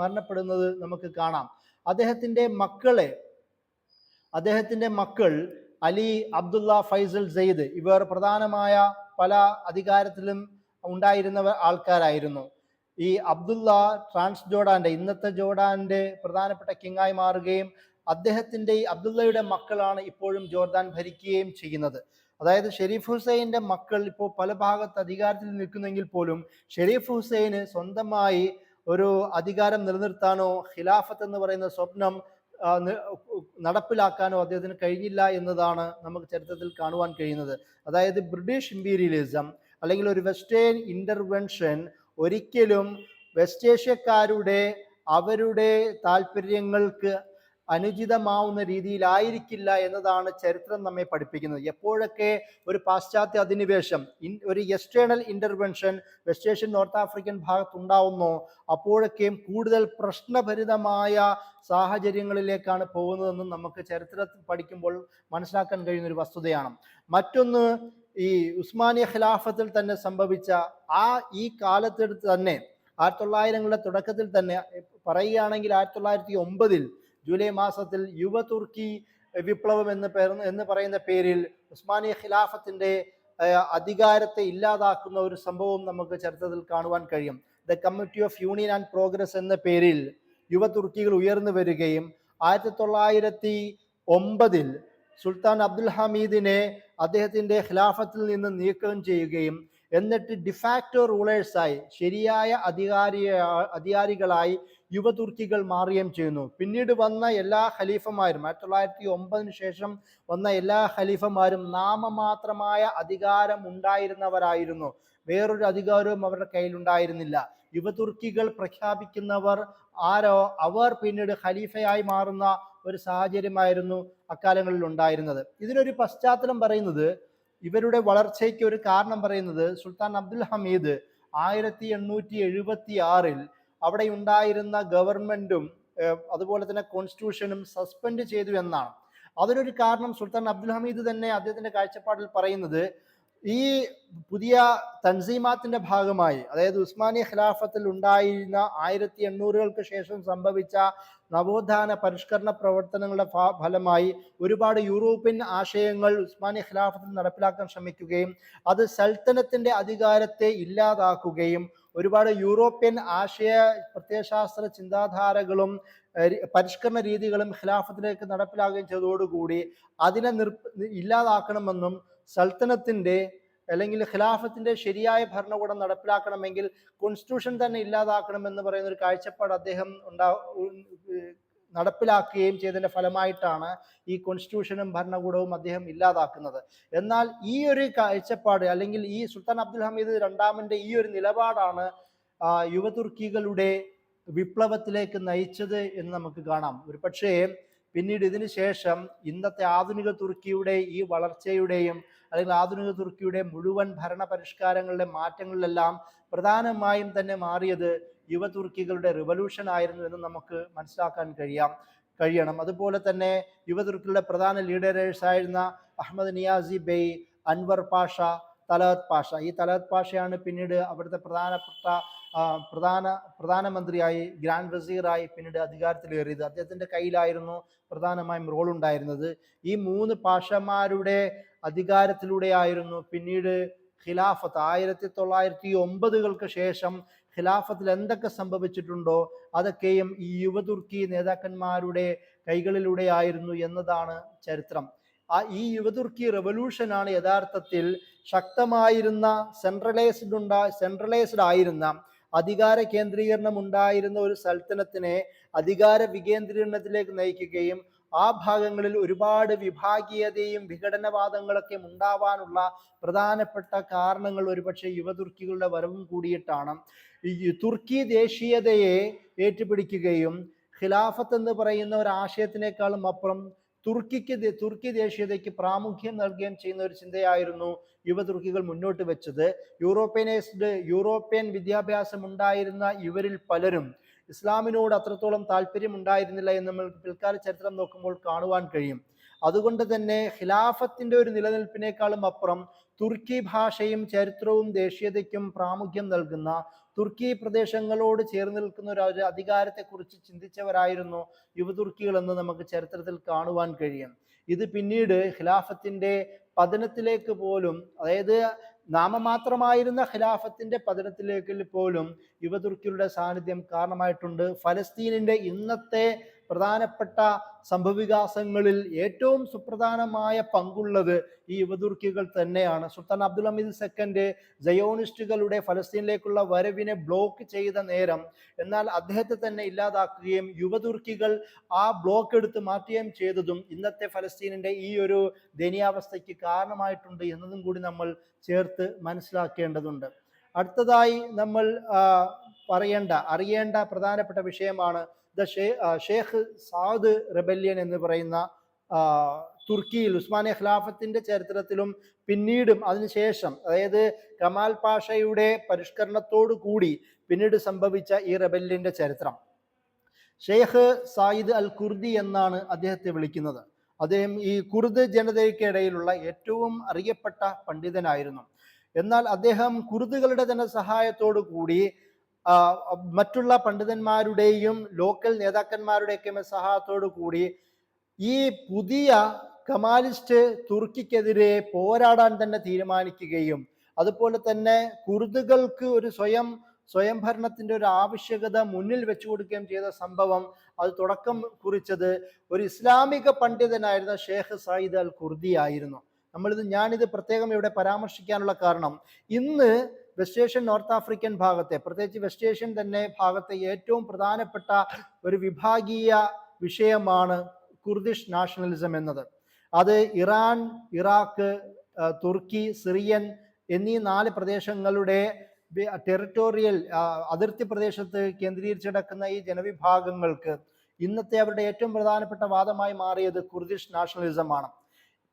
മരണപ്പെടുന്നത് നമുക്ക് കാണാം. അദ്ദേഹത്തിന്റെ മക്കൾ അലി, അബ്ദുള്ള, ഫൈസൽ, സെയ്ദ് ഇവർ പ്രധാനമായ പല അധികാരത്തിലും ഉണ്ടായിരുന്ന ആൾക്കാരായിരുന്നു. ഈ അബ്ദുള്ള ട്രാൻസ് ജോർഡാന്റെ, ഇന്നത്തെ ജോർഡാന്റെ പ്രധാനപ്പെട്ട കിങ്ങായി മാറുകയും അബ്ദുള്ളയുടെ മക്കളാണ് ഇപ്പോഴും ജോർദാൻ ഭരിക്കുകയും ചെയ്യുന്നത്. അതായത് ഷെരീഫ് ഹുസൈൻ്റെ മക്കൾ ഇപ്പോൾ പല ഭാഗത്ത് അധികാരത്തിൽ നിൽക്കുന്നെങ്കിൽ പോലും ഷെരീഫ് ഹുസൈന് സ്വന്തമായി ഒരു അധികാരം നിലനിർത്താനോ ഖിലാഫത്ത് എന്ന് പറയുന്ന സ്വപ്നം നടപ്പിലാക്കാനോ അദ്ദേഹത്തിന് കഴിഞ്ഞില്ല എന്നതാണ് നമുക്ക് ചരിത്രത്തിൽ കാണുവാൻ കഴിയുന്നത്. അതായത് ബ്രിട്ടീഷ് ഇമ്പീരിയലിസം അല്ലെങ്കിൽ ഒരു വെസ്റ്റേൺ ഇന്റർവെൻഷൻ ഒരിക്കലും വെസ്റ്റ് ഏഷ്യക്കാരുടെ അവരുടെ താല്പര്യങ്ങൾക്ക് അനുചിതമാവുന്ന രീതിയിലായിരിക്കില്ല എന്നതാണ് ചരിത്രം നമ്മെ പഠിപ്പിക്കുന്നത്. എപ്പോഴൊക്കെ ഒരു പാശ്ചാത്യ അധിനിവേശം, ഒരു external intervention West Asian North African ഭാഗത്തുണ്ടാവുന്നോ അപ്പോഴൊക്കെയും കൂടുതൽ പ്രശ്നഭരിതമായ സാഹചര്യങ്ങളിലേക്കാണ് പോകുന്നതെന്നും നമുക്ക് ചരിത്രത്തിൽ പഠിക്കുമ്പോൾ മനസ്സിലാക്കാൻ കഴിയുന്ന ഒരു വസ്തുതയാണ്. മറ്റൊന്ന്, ഈ ഉസ്മാനിയ ഖിലാഫത്തിൽ തന്നെ സംഭവിച്ച ഈ കാലത്തെടുത്ത് തന്നെ 1900ങ്ങളുടെ തുടക്കത്തിൽ തന്നെ പറയുകയാണെങ്കിൽ 1909 ജൂലൈ മാസത്തിൽ യുവ തുർക്കി വിപ്ലവം എന്ന് പറയുന്ന പേരിൽ ഉസ്മാനിയ ഖിലാഫത്തിന്റെ അധികാരത്തെ ഇല്ലാതാക്കുന്ന ഒരു സംഭവം നമുക്ക് ചരിത്രത്തിൽ കാണുവാൻ കഴിയും. The committee of union and progress എന്ന പേരിൽ യുവ തുർക്കികൾ ഉയർന്നു വരികയും 1909 സുൽത്താൻ അബ്ദുൽ ഹമീദിനെ അദ്ദേഹത്തിന്റെ ഖിലാഫത്തിൽ നിന്ന് നീക്കം ചെയ്യുകയും എന്നിട്ട് ഡിഫാക്ടോ റൂളേഴ്സായി, ശരിയായ അധികാരികളായി യുവ തുർക്കികൾ മാറുകയും ചെയ്യുന്നു. പിന്നീട് വന്ന എല്ലാ ഖലീഫമാരും 1909 ശേഷം വന്ന എല്ലാ ഖലീഫമാരും നാമമാത്രമായ അധികാരം ഉണ്ടായിരുന്നവരായിരുന്നു. വേറൊരു അധികാരവും അവരുടെ കയ്യിലുണ്ടായിരുന്നില്ല. യുവ തുർക്കികൾ പ്രഖ്യാപിക്കുന്നവർ ആരോ അവർ പിന്നീട് ഖലീഫയായി മാറുന്ന ഒരു സാഹചര്യമായിരുന്നു അക്കാലങ്ങളിൽ ഉണ്ടായിരുന്നത്. ഇതിനൊരു പശ്ചാത്തലം പറയുന്നത്, ഇവരുടെ വളർച്ചയ്ക്ക് ഒരു കാരണം പറയുന്നത് സുൽത്താൻ അബ്ദുൽ ഹമീദ് 1876 അവിടെ ഉണ്ടായിരുന്ന ഗവൺമെന്റും അതുപോലെ തന്നെ കോൺസ്റ്റിറ്റ്യൂഷനും സസ്പെൻഡ് ചെയ്തു എന്നാണ്. അതിനൊരു കാരണം സുൽത്താൻ അബ്ദുൽ ഹമീദ് തന്നെ അദ്ദേഹത്തിന്റെ കാഴ്ചപ്പാടിൽ പറയുന്നത്, ഈ പുതിയ തൻസീമാത്തിന്റെ ഭാഗമായി, അതായത് ഉസ്മാനിയ ഖിലാഫത്തിൽ ഉണ്ടായിരുന്ന 1800കൾക്ക് ശേഷം സംഭവിച്ച നവോത്ഥാന പരിഷ്കരണ പ്രവർത്തനങ്ങളുടെ ഫലമായി ഒരുപാട് യൂറോപ്യൻ ആശയങ്ങൾ ഉസ്മാനിയ ഖിലാഫത്തിൽ നടപ്പിലാക്കാൻ ശ്രമിക്കുകയും അത് സൽത്തനത്തിന്റെ അധികാരത്തെ ഇല്ലാതാക്കുകയും ഒരുപാട് യൂറോപ്യൻ ആശയ പ്രത്യയശാസ്ത്ര ചിന്താധാരകളും പരിഷ്കരണ രീതികളും ഖിലാഫത്തിലേക്ക് നടപ്പിലാകുകയും ചെയ്തതോടുകൂടി അതിനെ ഇല്ലാതാക്കണമെന്നും സൽത്തനത്തിൻ്റെ അല്ലെങ്കിൽ ഖിലാഫത്തിന്റെ ശരിയായ ഭരണകൂടം നടപ്പിലാക്കണമെങ്കിൽ കോൺസ്റ്റിറ്റ്യൂഷൻ തന്നെ ഇല്ലാതാക്കണമെന്ന് പറയുന്ന ഒരു കാഴ്ചപ്പാട് അദ്ദേഹം നടപ്പിലാക്കുകയും ചെയ്തതിൻ്റെ ഫലമായിട്ടാണ് ഈ കോൺസ്റ്റിറ്റ്യൂഷനും ഭരണകൂടവും അദ്ദേഹം ഇല്ലാതാക്കുന്നത്. എന്നാൽ ഈ ഒരു കാഴ്ചപ്പാട് അല്ലെങ്കിൽ ഈ സുൽത്താൻ അബ്ദുൽ ഹമീദ് രണ്ടാമൻ്റെ ഈ ഒരു നിലപാടാണ് യുവതുർക്കികളുടെ വിപ്ലവത്തിലേക്ക് നയിച്ചത് എന്ന് നമുക്ക് കാണാം. ഒരു പക്ഷേ പിന്നീട് ഇതിന് ശേഷം ഇന്നത്തെ ആധുനിക തുർക്കിയുടെ ഈ വളർച്ചയുടെയും അല്ലെങ്കിൽ ആധുനിക തുർക്കിയുടെ മുഴുവൻ ഭരണ പരിഷ്കാരങ്ങളുടെ മാറ്റങ്ങളിലെല്ലാം പ്രധാനമായും തന്നെ മാറിയത് യുവതുർക്കികളുടെ റിവല്യൂഷൻ ആയിരുന്നു എന്ന് നമുക്ക് മനസ്സിലാക്കാൻ കഴിയണം. അതുപോലെ തന്നെ യുവതുർക്കികളുടെ പ്രധാന ലീഡേഴ്സായിരുന്ന അഹമ്മദ് നിയാസി ബെയ്, അൻവർ പാഷ, തലഹത്ത് പാഷ. ഈ തലഹത്ത് പാഷയാണ് പിന്നീട് അവിടുത്തെ പ്രധാനമന്ത്രിയായി, ഗ്രാൻഡ് വസീറായി പിന്നീട് അധികാരത്തിലേറിയത്. അദ്ദേഹത്തിൻ്റെ കയ്യിലായിരുന്നു പ്രധാനമായും റോൾ ഉണ്ടായിരുന്നത്. ഈ 3 പാഷമാരുടെ അധികാരത്തിലൂടെയായിരുന്നു പിന്നീട് ഖിലാഫത്ത് 1909 ശേഷം ഖിലാഫത്തിൽ എന്തൊക്കെ സംഭവിച്ചിട്ടുണ്ടോ അതൊക്കെയും ഈ യുവതുർക്കി നേതാക്കന്മാരുടെ കൈകളിലൂടെയായിരുന്നു എന്നതാണ് ചരിത്രം. ഈ യുവതുർക്കി റെവല്യൂഷനാണ് യഥാർത്ഥത്തിൽ ശക്തമായിരുന്ന സെൻട്രലൈസ്ഡ് ആയിരുന്ന അധികാര കേന്ദ്രീകരണം ഉണ്ടായിരുന്ന ഒരു സൽത്തനത്തിനെ അധികാര വികേന്ദ്രീകരണത്തിലേക്ക് നയിക്കുകയും ആ ഭാഗങ്ങളിൽ ഒരുപാട് വിഭാഗീയതയും വിഘടനവാദങ്ങളൊക്കെ ഉണ്ടാവാനുള്ള പ്രധാനപ്പെട്ട കാരണങ്ങൾ ഒരുപക്ഷെ യുവതുർക്കികളുടെ വരവും കൂടിയിട്ടാണ്. ഈ തുർക്കി ദേശീയതയെ ഏറ്റുപിടിക്കുകയും ഖിലാഫത്ത് എന്ന് പറയുന്ന ഒരു ആശയത്തിനേക്കാളും അപ്പുറം തുർക്കി ദേശീയതയ്ക്ക് പ്രാമുഖ്യം നൽകുകയും ചെയ്യുന്ന ഒരു ചിന്തയായിരുന്നു യുവതുർക്കികൾ മുന്നോട്ട് വെച്ചത്. യൂറോപ്യൻ വിദ്യാഭ്യാസം ഉണ്ടായിരുന്ന ഇവരിൽ പലരും ഇസ്ലാമിനോട് അത്രത്തോളം താല്പര്യം ഉണ്ടായിരുന്നില്ല എന്ന് നമ്മൾ പിൽക്കാല ചരിത്രം നോക്കുമ്പോൾ കാണുവാൻ കഴിയും. അതുകൊണ്ട് തന്നെ ഖിലാഫത്തിന്റെ ഒരു നിലനിൽപ്പിനേക്കാളും അപ്പുറം തുർക്കി ഭാഷയും ചരിത്രവും ദേശീയതയ്ക്കും പ്രാമുഖ്യം നൽകുന്ന, തുർക്കി പ്രദേശങ്ങളോട് ചേർന്ന് നിൽക്കുന്ന ഒരു അധികാരത്തെക്കുറിച്ച് ചിന്തിച്ചവരായിരുന്നു യുവതുർക്കികൾ എന്ന് നമുക്ക് ചരിത്രത്തിൽ കാണുവാൻ കഴിയും. ഇത് പിന്നീട് ഖിലാഫത്തിന്റെ പതനത്തിലേക്ക് പോലും, അതായത് നാമമാത്രമായിരുന്ന ഖിലാഫത്തിന്റെ പതനത്തിലേക്ക് പോലും യുവതുർക്കികളുടെ സാന്നിധ്യം കാരണമായിട്ടുണ്ട്. ഫലസ്തീനിന്റെ ഇന്നത്തെ പ്രധാനപ്പെട്ട സംഭവവികാസങ്ങളിൽ ഏറ്റവും സുപ്രധാനമായ പങ്കുള്ളത് ഈ യുവതുർക്കികൾ തന്നെയാണ്. സുൽത്താൻ അബ്ദുൽ ഹമീദ് സെക്കൻഡ് സയോണിസ്റ്റുകളുടെ ഫലസ്തീനിലേക്കുള്ള വരവിനെ ബ്ലോക്ക് ചെയ്ത നേരം, എന്നാൽ അദ്ദേഹത്തെ തന്നെ ഇല്ലാതാക്കുകയും യുവതുർക്കികൾ ആ ബ്ലോക്ക് എടുത്ത് മാറ്റുകയും ചെയ്തതും ഇന്നത്തെ ഫലസ്തീനിന്റെ ഈ ഒരു ദയനീയാവസ്ഥയ്ക്ക് കാരണമായിട്ടുണ്ട് എന്നതും കൂടി നമ്മൾ ചേർത്ത് മനസ്സിലാക്കേണ്ടതുണ്ട്. അടുത്തതായി നമ്മൾ അറിയേണ്ട പ്രധാനപ്പെട്ട വിഷയമാണ് ഷേഖ് സാദ് റെബല്യൻ എന്ന് പറയുന്ന തുർക്കിയിൽ ഉസ്മാനിയ ഖിലാഫത്തിന്റെ ചരിത്രത്തിലും പിന്നീടും അതിനുശേഷം, അതായത് കമാൽ പാഷയുടെ പരിഷ്കരണത്തോടു കൂടി പിന്നീട് സംഭവിച്ച ഈ റെബല്യന്റെ ചരിത്രം. ഷെയ്ഖ് സായിദ് അൽ കുർദി എന്നാണ് അദ്ദേഹത്തെ വിളിക്കുന്നത്. അദ്ദേഹം ഈ കുർദ് ജനതയ്ക്കിടയിലുള്ള ഏറ്റവും അറിയപ്പെട്ട പണ്ഡിതനായിരുന്നു. എന്നാൽ അദ്ദേഹം കുർദുകളുടെ തന്നെ സഹായത്തോടു കൂടി മറ്റുള്ള പണ്ഡിതന്മാരുടെയും ലോക്കൽ നേതാക്കന്മാരുടെയൊക്കെ സഹായത്തോടു കൂടി ഈ പുതിയ കമാലിസ്റ്റ് തുർക്കിക്കെതിരെ പോരാടാൻ തന്നെ തീരുമാനിക്കുകയും അതുപോലെ തന്നെ കുർദുകൾക്ക് ഒരു സ്വയം ഭരണത്തിന്റെ ഒരു ആവശ്യകത മുന്നിൽ വെച്ചു കൊടുക്കുകയും ചെയ്ത സംഭവം, അത് തുടക്കം കുറിച്ചത് ഒരു ഇസ്ലാമിക പണ്ഡിതനായിരുന്ന ഷേഖ് സായിദ് അൽ കുർദി ആയിരുന്നു. ഞാനിത് പ്രത്യേകം ഇവിടെ പരാമർശിക്കാനുള്ള കാരണം, ഇന്ന് വെസ്റ്റ് ഏഷ്യൻ നോർത്ത് ആഫ്രിക്കൻ ഭാഗത്തെ, പ്രത്യേകിച്ച് വെസ്റ്റ് ഏഷ്യൻ തന്നെ ഭാഗത്തെ ഏറ്റവും പ്രധാനപ്പെട്ട ഒരു വിഭാഗീയ വിഷയമാണ് കുർദിഷ് നാഷണലിസം എന്നത്. അത് ഇറാൻ, ഇറാഖ്, തുർക്കി, സിറിയൻ എന്നീ 4 പ്രദേശങ്ങളുടെ ടെറിട്ടോറിയൽ അതിർത്തി പ്രദേശത്ത് കേന്ദ്രീകരിച്ച് കിടക്കുന്ന ഈ ജനവിഭാഗങ്ങൾക്ക് ഇന്നത്തെ അവരുടെ ഏറ്റവും പ്രധാനപ്പെട്ട വാദമായി മാറിയത് കുർദിഷ് നാഷണലിസമാണ്.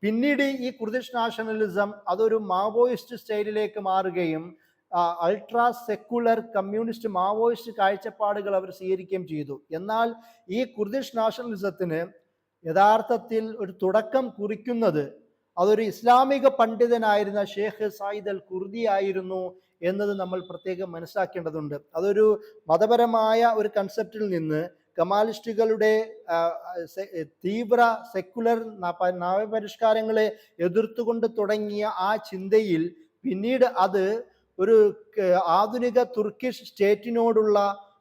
പിന്നീട് ഈ കുർദിഷ് നാഷണലിസം അതൊരു മാവോയിസ്റ്റ് സ്റ്റൈലിലേക്ക് മാറുകയും അൾട്രാ സെക്കുലർ കമ്മ്യൂണിസ്റ്റ് മാവോയിസ്റ്റ് കാഴ്ചപ്പാടുകൾ അവർ സ്വീകരിക്കുകയും ചെയ്തു. എന്നാൽ ഈ കുർദിഷ് നാഷണലിസത്തിന് യഥാർത്ഥത്തിൽ ഒരു തുടക്കം കുറിക്കുന്നത് അതൊരു ഇസ്ലാമിക പണ്ഡിതനായിരുന്ന ഷേഖ് സായിദ് അൽ കുർദി ആയിരുന്നു എന്നത് നമ്മൾ പ്രത്യേകം മനസ്സിലാക്കേണ്ടതുണ്ട്. അതൊരു മതപരമായ ഒരു കൺസെപ്റ്റിൽ നിന്ന് കമാലിസ്റ്റുകളുടെ തീവ്ര സെക്കുലർ നവപരിഷ്കാരങ്ങളെ എതിർത്തുകൊണ്ട് തുടങ്ങിയ ആ ചിന്തയിൽ പിന്നീട് അത് ഒരു ആധുനിക തുർക്കിഷ് സ്റ്റേറ്റിനോടുള്ള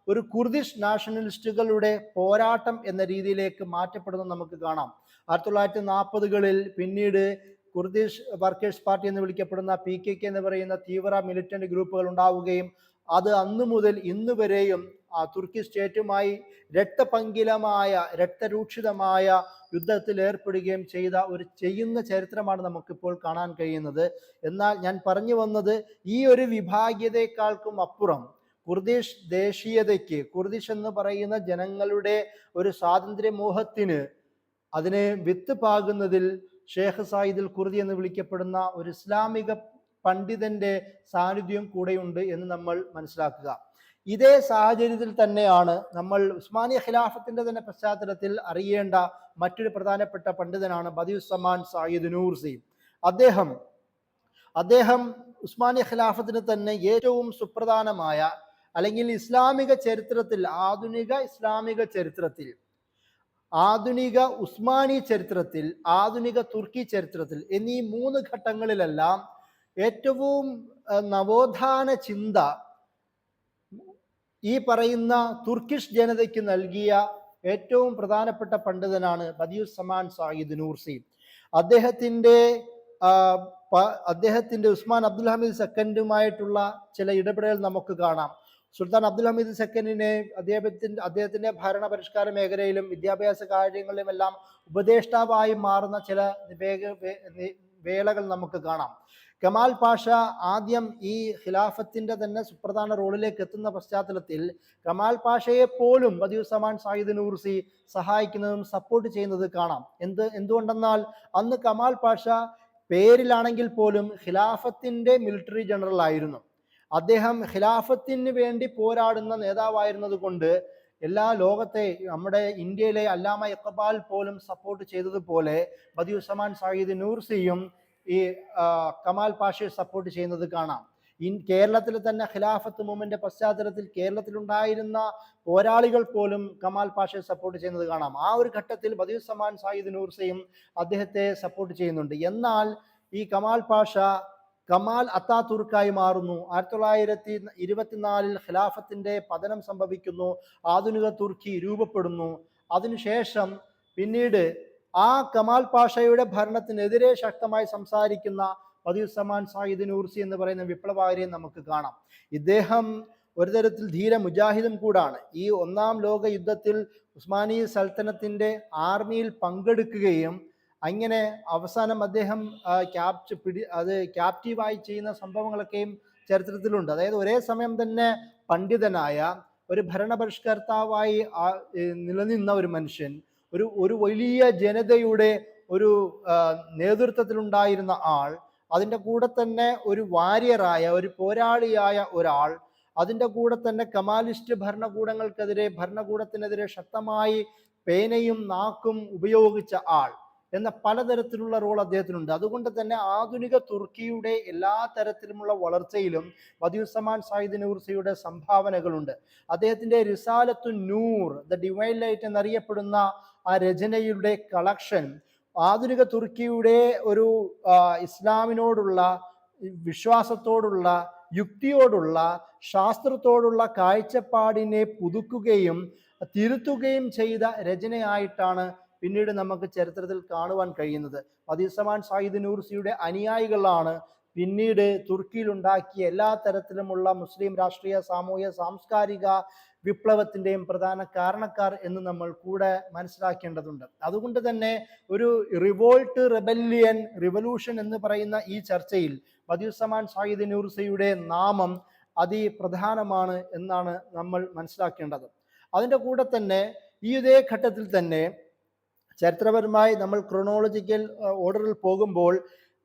ഒരു കുർദിഷ് നാഷണലിസ്റ്റുകളുടെ പോരാട്ടം എന്ന രീതിയിലേക്ക് മാറ്റപ്പെടുന്നത് നമുക്ക് കാണാം. 1940കളിൽ പിന്നീട് കുർദിഷ് വർക്കേഴ്സ് പാർട്ടി എന്ന് വിളിക്കപ്പെടുന്ന PKK എന്ന് പറയുന്ന തീവ്ര മിലിറ്റന്റ് ഗ്രൂപ്പുകൾ ഉണ്ടാവുകയും അത് അന്നു മുതൽ ഇന്ന് വരെയും തുർക്കി സ്റ്റേറ്റുമായി രക്തപങ്കിലമായ രക്തരൂക്ഷിതമായ യുദ്ധത്തിൽ ഏർപ്പെടുകയും ചെയ്യുന്ന ചരിത്രമാണ് നമുക്കിപ്പോൾ കാണാൻ കഴിയുന്നത്. എന്നാൽ ഞാൻ പറഞ്ഞു വന്നത്, ഈ ഒരു വിഭാഗീയതയെക്കാൾക്കും അപ്പുറം കുർദിഷ് ദേശീയതയ്ക്ക്, കുർദിഷ് എന്ന് പറയുന്ന ജനങ്ങളുടെ ഒരു സ്വാതന്ത്ര്യമോഹത്തിന് അതിനെ വിത്ത് പാകുന്നതിൽ ഷേഖ് സായിദുൽ കുർദി എന്ന് വിളിക്കപ്പെടുന്ന ഒരു ഇസ്ലാമിക പണ്ഡിതന്റെ സാന്നിധ്യം കൂടെയുണ്ട് എന്ന് നമ്മൾ മനസ്സിലാക്കുക. ഇതേ സാഹചര്യത്തിൽ തന്നെയാണ് നമ്മൾ ഉസ്മാനിയ ഖിലാഫത്തിന്റെ തന്നെ പശ്ചാത്തലത്തിൽ അറിയേണ്ട മറ്റൊരു പ്രധാനപ്പെട്ട പണ്ഡിതനാണ് ബദിയുസ്സമാൻ സയ്യിദ് നൂർസി. അദ്ദേഹം ഉസ്മാനിയ ഖിലാഫത്തിന് തന്നെ ഏറ്റവും സുപ്രധാനമായ, അല്ലെങ്കിൽ ഇസ്ലാമിക ചരിത്രത്തിൽ, ആധുനിക ഇസ്ലാമിക ചരിത്രത്തിൽ, ആധുനിക ഉസ്മാനി ചരിത്രത്തിൽ, ആധുനിക തുർക്കി ചരിത്രത്തിൽ എന്നീ 3 ഘട്ടങ്ങളിലെല്ലാം ഏറ്റവും നവോത്ഥാന ചിന്ത ഈ പറയുന്ന തുർക്കിഷ് ജനതയ്ക്ക് നൽകിയ ഏറ്റവും പ്രധാനപ്പെട്ട പണ്ഡിതനാണ് ബദിയുസ്സമാൻ സയ്യിദ് നൂർസി. അദ്ദേഹത്തിന്റെ ഉസ്മാൻ അബ്ദുൽ ഹമീദ് സെക്കൻഡുമായിട്ടുള്ള ചില ഇടപെടൽ നമുക്ക് കാണാം. സുൽത്താൻ അബ്ദുൽ ഹമീദ് സെക്കൻഡിനെ അദ്ദേഹത്തിന്റെ ഭരണ പരിഷ്കാര മേഖലയിലും വിദ്യാഭ്യാസ കാര്യങ്ങളിലുമെല്ലാം ഉപദേഷ്ടാവായി മാറുന്ന ചില വേളകൾ നമുക്ക് കാണാം. കമാൽ പാഷ ആദ്യം ഈ ഖിലാഫത്തിന്റെ തന്നെ സുപ്രധാന റോളിലേക്ക് എത്തുന്ന പശ്ചാത്തലത്തിൽ കമാൽ പാഷയെ പോലും ബദിയുസ്സമാൻ സയ്യിദ് നൂർസി സഹായിക്കുന്നതും സപ്പോർട്ട് ചെയ്യുന്നത് കാണാം. എന്തുകൊണ്ടെന്നാൽ അന്ന് കമാൽ പാഷ പേരിലാണെങ്കിൽ പോലും ഖിലാഫത്തിന്റെ മിലിറ്ററി ജനറൽ ആയിരുന്നു. അദ്ദേഹം ഖിലാഫത്തിന് വേണ്ടി പോരാടുന്ന നേതാവായിരുന്നത് കൊണ്ട് എല്ലാ ലോകത്തെ, നമ്മുടെ ഇന്ത്യയിലെ അല്ലാമ ഇഖ്ബാൽ പോലും സപ്പോർട്ട് ചെയ്തതുപോലെ ബദിയുസ്സമാൻ സയ്യിദ് നൂർസിയും ഈ കമാൽ പാഷയെ സപ്പോർട്ട് ചെയ്യുന്നത് കാണാം. കേരളത്തിൽ തന്നെ ഖിലാഫത്ത് മൂവ്മെന്റ് പശ്ചാത്തലത്തിൽ കേരളത്തിലുണ്ടായിരുന്ന പോരാളികൾ പോലും കമാൽ പാഷയെ സപ്പോർട്ട് ചെയ്യുന്നത് കാണാം. ആ ഒരു ഘട്ടത്തിൽ ബദിയുസ്സമാൻ സയ്യിദ് നൂർസിയും അദ്ദേഹത്തെ സപ്പോർട്ട് ചെയ്യുന്നുണ്ട്. എന്നാൽ ഈ കമാൽ പാഷ കമാൽ അത്താതുർക്കായി മാറുന്നു. 1924 ഖിലാഫത്തിന്റെ പതനം സംഭവിക്കുന്നു. ആധുനിക തുർക്കി രൂപപ്പെടുന്നു. അതിനുശേഷം പിന്നീട് ആ കമാൽ പാഷയുടെ ഭരണത്തിനെതിരെ ശക്തമായി സംസാരിക്കുന്ന ബദിയുസ്സമാൻ സയ്യിദ് നൂർസി എന്ന് പറയുന്ന വിപ്ലവകാരിയെ നമുക്ക് കാണാം. ഇദ്ദേഹം ഒരു തരത്തിൽ ധീര മുജാഹിദും കൂടാണ്. ഈ 1-ാം ലോക യുദ്ധത്തിൽ ഉസ്മാനി സൽത്തനത്തിന്റെ ആർമിയിൽ പങ്കെടുക്കുകയും അങ്ങനെ അവസാനം അദ്ദേഹം ക്യാപ്റ്റീവായി ചെയ്യുന്ന സംഭവങ്ങളൊക്കെയും ചരിത്രത്തിലുണ്ട്. അതായത് ഒരേ സമയം തന്നെ പണ്ഡിതനായ ഒരു ഭരണപരിഷ്കർത്താവായി നിലനിന്ന ഒരു മനുഷ്യൻ, ഒരു വലിയ ജനതയുടെ ഒരു നേതൃത്വത്തിലുണ്ടായിരുന്ന ആൾ, അതിൻ്റെ കൂടെ തന്നെ ഒരു വാരിയറായ, ഒരു പോരാളിയായ ഒരാൾ, അതിൻ്റെ കൂടെ തന്നെ കമാലിസ്റ്റ് ഭരണകൂടത്തിനെതിരെ ശക്തമായി പേനയും നാക്കും ഉപയോഗിച്ച ആൾ എന്ന പലതരത്തിലുള്ള റോൾ അദ്ദേഹത്തിനുണ്ട്. അതുകൊണ്ട് തന്നെ ആധുനിക തുർക്കിയുടെ എല്ലാ തരത്തിലുമുള്ള വളർച്ചയിലും ബദിയുസ്സമാൻ സയ്യിദ് നൂർസിയുടെ സംഭാവനകളുണ്ട്. അദ്ദേഹത്തിന്റെ റിസാലത്തു നൂർ, ദ ഡിവൈൻ ലൈറ്റ് എന്നറിയപ്പെടുന്ന ആ രചനയുടെ കളക്ഷൻ ആധുനിക തുർക്കിയുടെ ഒരു ഇസ്ലാമിനോടുള്ള വിശ്വാസത്തോടുള്ള, യുക്തിയോടുള്ള, ശാസ്ത്രത്തോടുള്ള കാഴ്ചപ്പാടിനെ പുതുക്കുകയും തിരുത്തുകയും ചെയ്ത രചനയായിട്ടാണ് പിന്നീട് നമുക്ക് ചരിത്രത്തിൽ കാണുവാൻ കഴിയുന്നത്. ബദിയുസ്സമാൻ സയ്യിദ് നൂർസിയുടെ അനുയായികളാണ് പിന്നീട് തുർക്കിയിൽ ഉണ്ടാക്കിയ എല്ലാ തരത്തിലുമുള്ള മുസ്ലിം രാഷ്ട്രീയ, സാമൂഹ്യ, സാംസ്കാരിക വിപ്ലവത്തിൻ്റെയും പ്രധാന കാരണക്കാർ എന്ന് നമ്മൾ കൂടെ മനസ്സിലാക്കേണ്ടതുണ്ട്. അതുകൊണ്ട് തന്നെ ഒരു റിവല്യൂഷൻ എന്ന് പറയുന്ന ഈ ചർച്ചയിൽ ബദിയുസ്സമാൻ സയ്യിദ് നൂർസിയുടെ നാമം അതിപ്രധാനമാണ് എന്നാണ് നമ്മൾ മനസ്സിലാക്കേണ്ടത്. അതിൻ്റെ കൂടെ തന്നെ ഈ ഇതേ ഘട്ടത്തിൽ തന്നെ ചരിത്രപരമായി നമ്മൾ ക്രോണോളജിക്കൽ ഓർഡറിൽ പോകുമ്പോൾ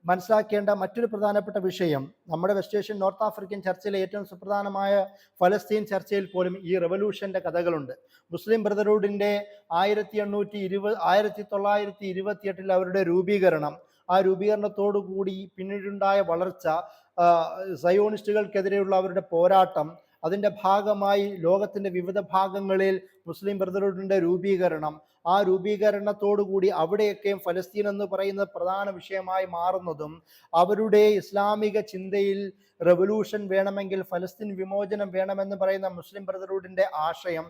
മനസ്സിലാക്കേണ്ട മറ്റൊരു പ്രധാനപ്പെട്ട വിഷയം, നമ്മുടെ വെസ്റ്റ് ഏഷ്യൻ നോർത്ത് ആഫ്രിക്കൻ ചർച്ചയിലെ ഏറ്റവും സുപ്രധാനമായ ഫലസ്തീൻ ചർച്ചയിൽ പോലും ഈ റെവല്യൂഷന്റെ കഥകളുണ്ട്. മുസ്ലിം ബ്രദർഹുഡിന്റെ 1928 അവരുടെ രൂപീകരണം, ആ രൂപീകരണത്തോടു കൂടി പിന്നീടുണ്ടായ വളർച്ച, സയോണിസ്റ്റുകൾക്കെതിരെയുള്ള അവരുടെ പോരാട്ടം, അതിൻ്റെ ഭാഗമായി ലോകത്തിൻ്റെ വിവിധ ഭാഗങ്ങളിൽ മുസ്ലിം ബ്രദർഹുഡിൻ്റെ രൂപീകരണം, ആ രൂപീകരണത്തോടുകൂടി അവിടെയൊക്കെയും ഫലസ്തീൻ എന്ന് പറയുന്നത് പ്രധാന വിഷയമായി മാറുന്നതും, അവരുടെ ഇസ്ലാമിക ചിന്തയിൽ റെവല്യൂഷൻ വേണമെങ്കിൽ ഫലസ്തീൻ വിമോചനം വേണമെന്ന് പറയുന്ന മുസ്ലിം ബ്രദർഹുഡിൻ്റെ ആശയം,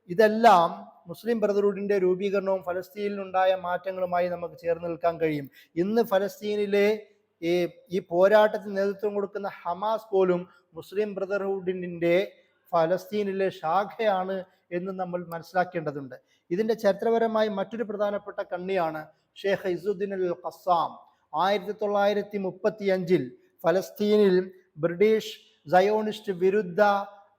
ഇതെല്ലാം മുസ്ലിം ബ്രദർഹുഡിൻ്റെ രൂപീകരണവും ഫലസ്തീനിലുണ്ടായ മാറ്റങ്ങളുമായി നമുക്ക് ചേർന്ന് നിൽക്കാൻ കഴിയും. ഇന്ന് ഫലസ്തീനിലെ ഈ പോരാട്ടത്തിന് നേതൃത്വം കൊടുക്കുന്ന ഹമാസ് പോലും മുസ്ലിം ബ്രദർഹുഡിൻ്റെ ഫലസ്തീനിലെ ശാഖയാണ് എന്ന് നമ്മൾ മനസ്സിലാക്കേണ്ടതുണ്ട്. ഇതിൻ്റെ ചരിത്രപരമായി മറ്റൊരു പ്രധാനപ്പെട്ട കണ്ണിയാണ് ഷെയ്ഖ് ഇസുദ്ദീൻ അൽ ഖസ്സാം. 1935 ഫലസ്തീനിൽ ബ്രിട്ടീഷ് സയോണിസ്റ്റ് വിരുദ്ധ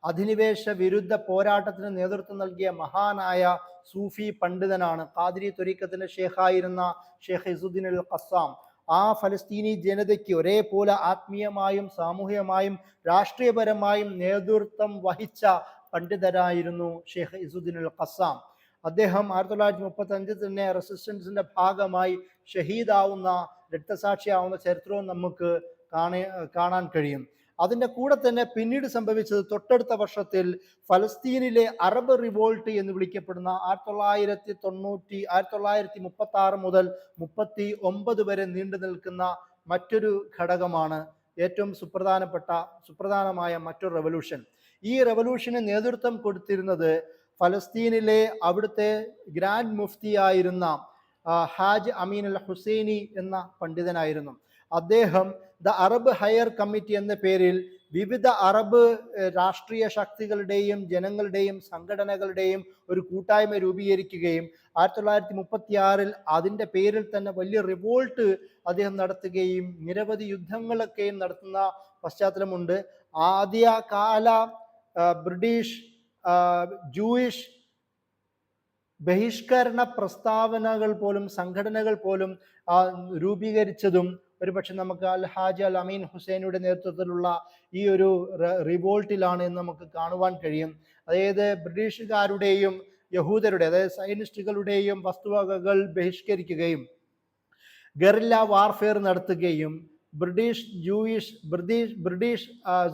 അധിനിവേശ വിരുദ്ധ പോരാട്ടത്തിന് നേതൃത്വം നൽകിയ മഹാനായ സൂഫി പണ്ഡിതനാണ്. ഖാദിരി ത്വരീഖത്തിന്റെ ഷേഖായിരുന്ന ഷെയ്ഖ് ഇസുദ്ദീൻ അൽ ഖസ്സാം. ആ ഫലസ്തീനി ജനതയ്ക്ക് ഒരേപോലെ ആത്മീയമായും സാമൂഹികമായും രാഷ്ട്രീയപരമായും നേതൃത്വം വഹിച്ച പണ്ഡിതരായിരുന്നു ഷെയ്ഖ് ഇസുദ്ദീൻ അൽ ഖസ്സാം. അദ്ദേഹം 1935 തന്നെ റെസിസ്റ്റൻസിന്റെ ഭാഗമായി ഷഹീദാവുന്ന, രക്തസാക്ഷിയാവുന്ന ചരിത്രവും നമുക്ക് കാണാൻ കഴിയും. അതിൻ്റെ കൂടെ തന്നെ പിന്നീട് സംഭവിച്ചത് തൊട്ടടുത്ത വർഷത്തിൽ ഫലസ്തീനിലെ അറബ് റിവോൾട്ട് എന്ന് വിളിക്കപ്പെടുന്ന 1936 മുതൽ 39 വരെ നീണ്ടു നിൽക്കുന്ന മറ്റൊരു ഘടകമാണ് ഏറ്റവും സുപ്രധാനമായ മറ്റൊരു റെവല്യൂഷൻ. ഈ റെവല്യൂഷന് നേതൃത്വം കൊടുത്തിരുന്നത് ഫലസ്തീനിലെ അവിടുത്തെ ഗ്രാൻഡ് മുഫ്തിയായിരുന്ന ഹാജ് അമീൻ അൽ ഹുസൈനി എന്ന പണ്ഡിതനായിരുന്നു. അദ്ദേഹം ദ അറബ് ഹയർ കമ്മിറ്റി എന്ന പേരിൽ വിവിധ അറബ് രാഷ്ട്രീയ ശക്തികളുടെയും ജനങ്ങളുടെയും സംഘടനകളുടെയും ഒരു കൂട്ടായ്മ രൂപീകരിക്കുകയും 1936 അതിൻ്റെ പേരിൽ തന്നെ വലിയ റിവോൾട്ട് അദ്ദേഹം നടത്തുകയും നിരവധി യുദ്ധങ്ങളൊക്കെയും നടത്തുന്ന പശ്ചാത്തലമുണ്ട്. ആദ്യകാല ബ്രിട്ടീഷ് ജൂയിഷ് ബഹിഷ്കരണ പ്രസ്താവനകൾ പോലും സംഘടനകൾ പോലും രൂപീകരിച്ചതും ഒരുപക്ഷെ നമുക്ക് അൽ ഹാജ് അൽ അമീൻ ഹുസൈനിയുടെ നേതൃത്വത്തിലുള്ള ഈ ഒരു റിവോൾട്ടിലാണ് എന്ന് നമുക്ക് കാണുവാൻ കഴിയും. അതായത് ബ്രിട്ടീഷുകാരുടെയും യഹൂദരുടെ, അതായത് സയനിസ്റ്റുകളുടെയും വസ്തുവകകൾ ബഹിഷ്കരിക്കുകയും ഗറില്ല വാർഫെയർ നടത്തുകയും ബ്രിട്ടീഷ്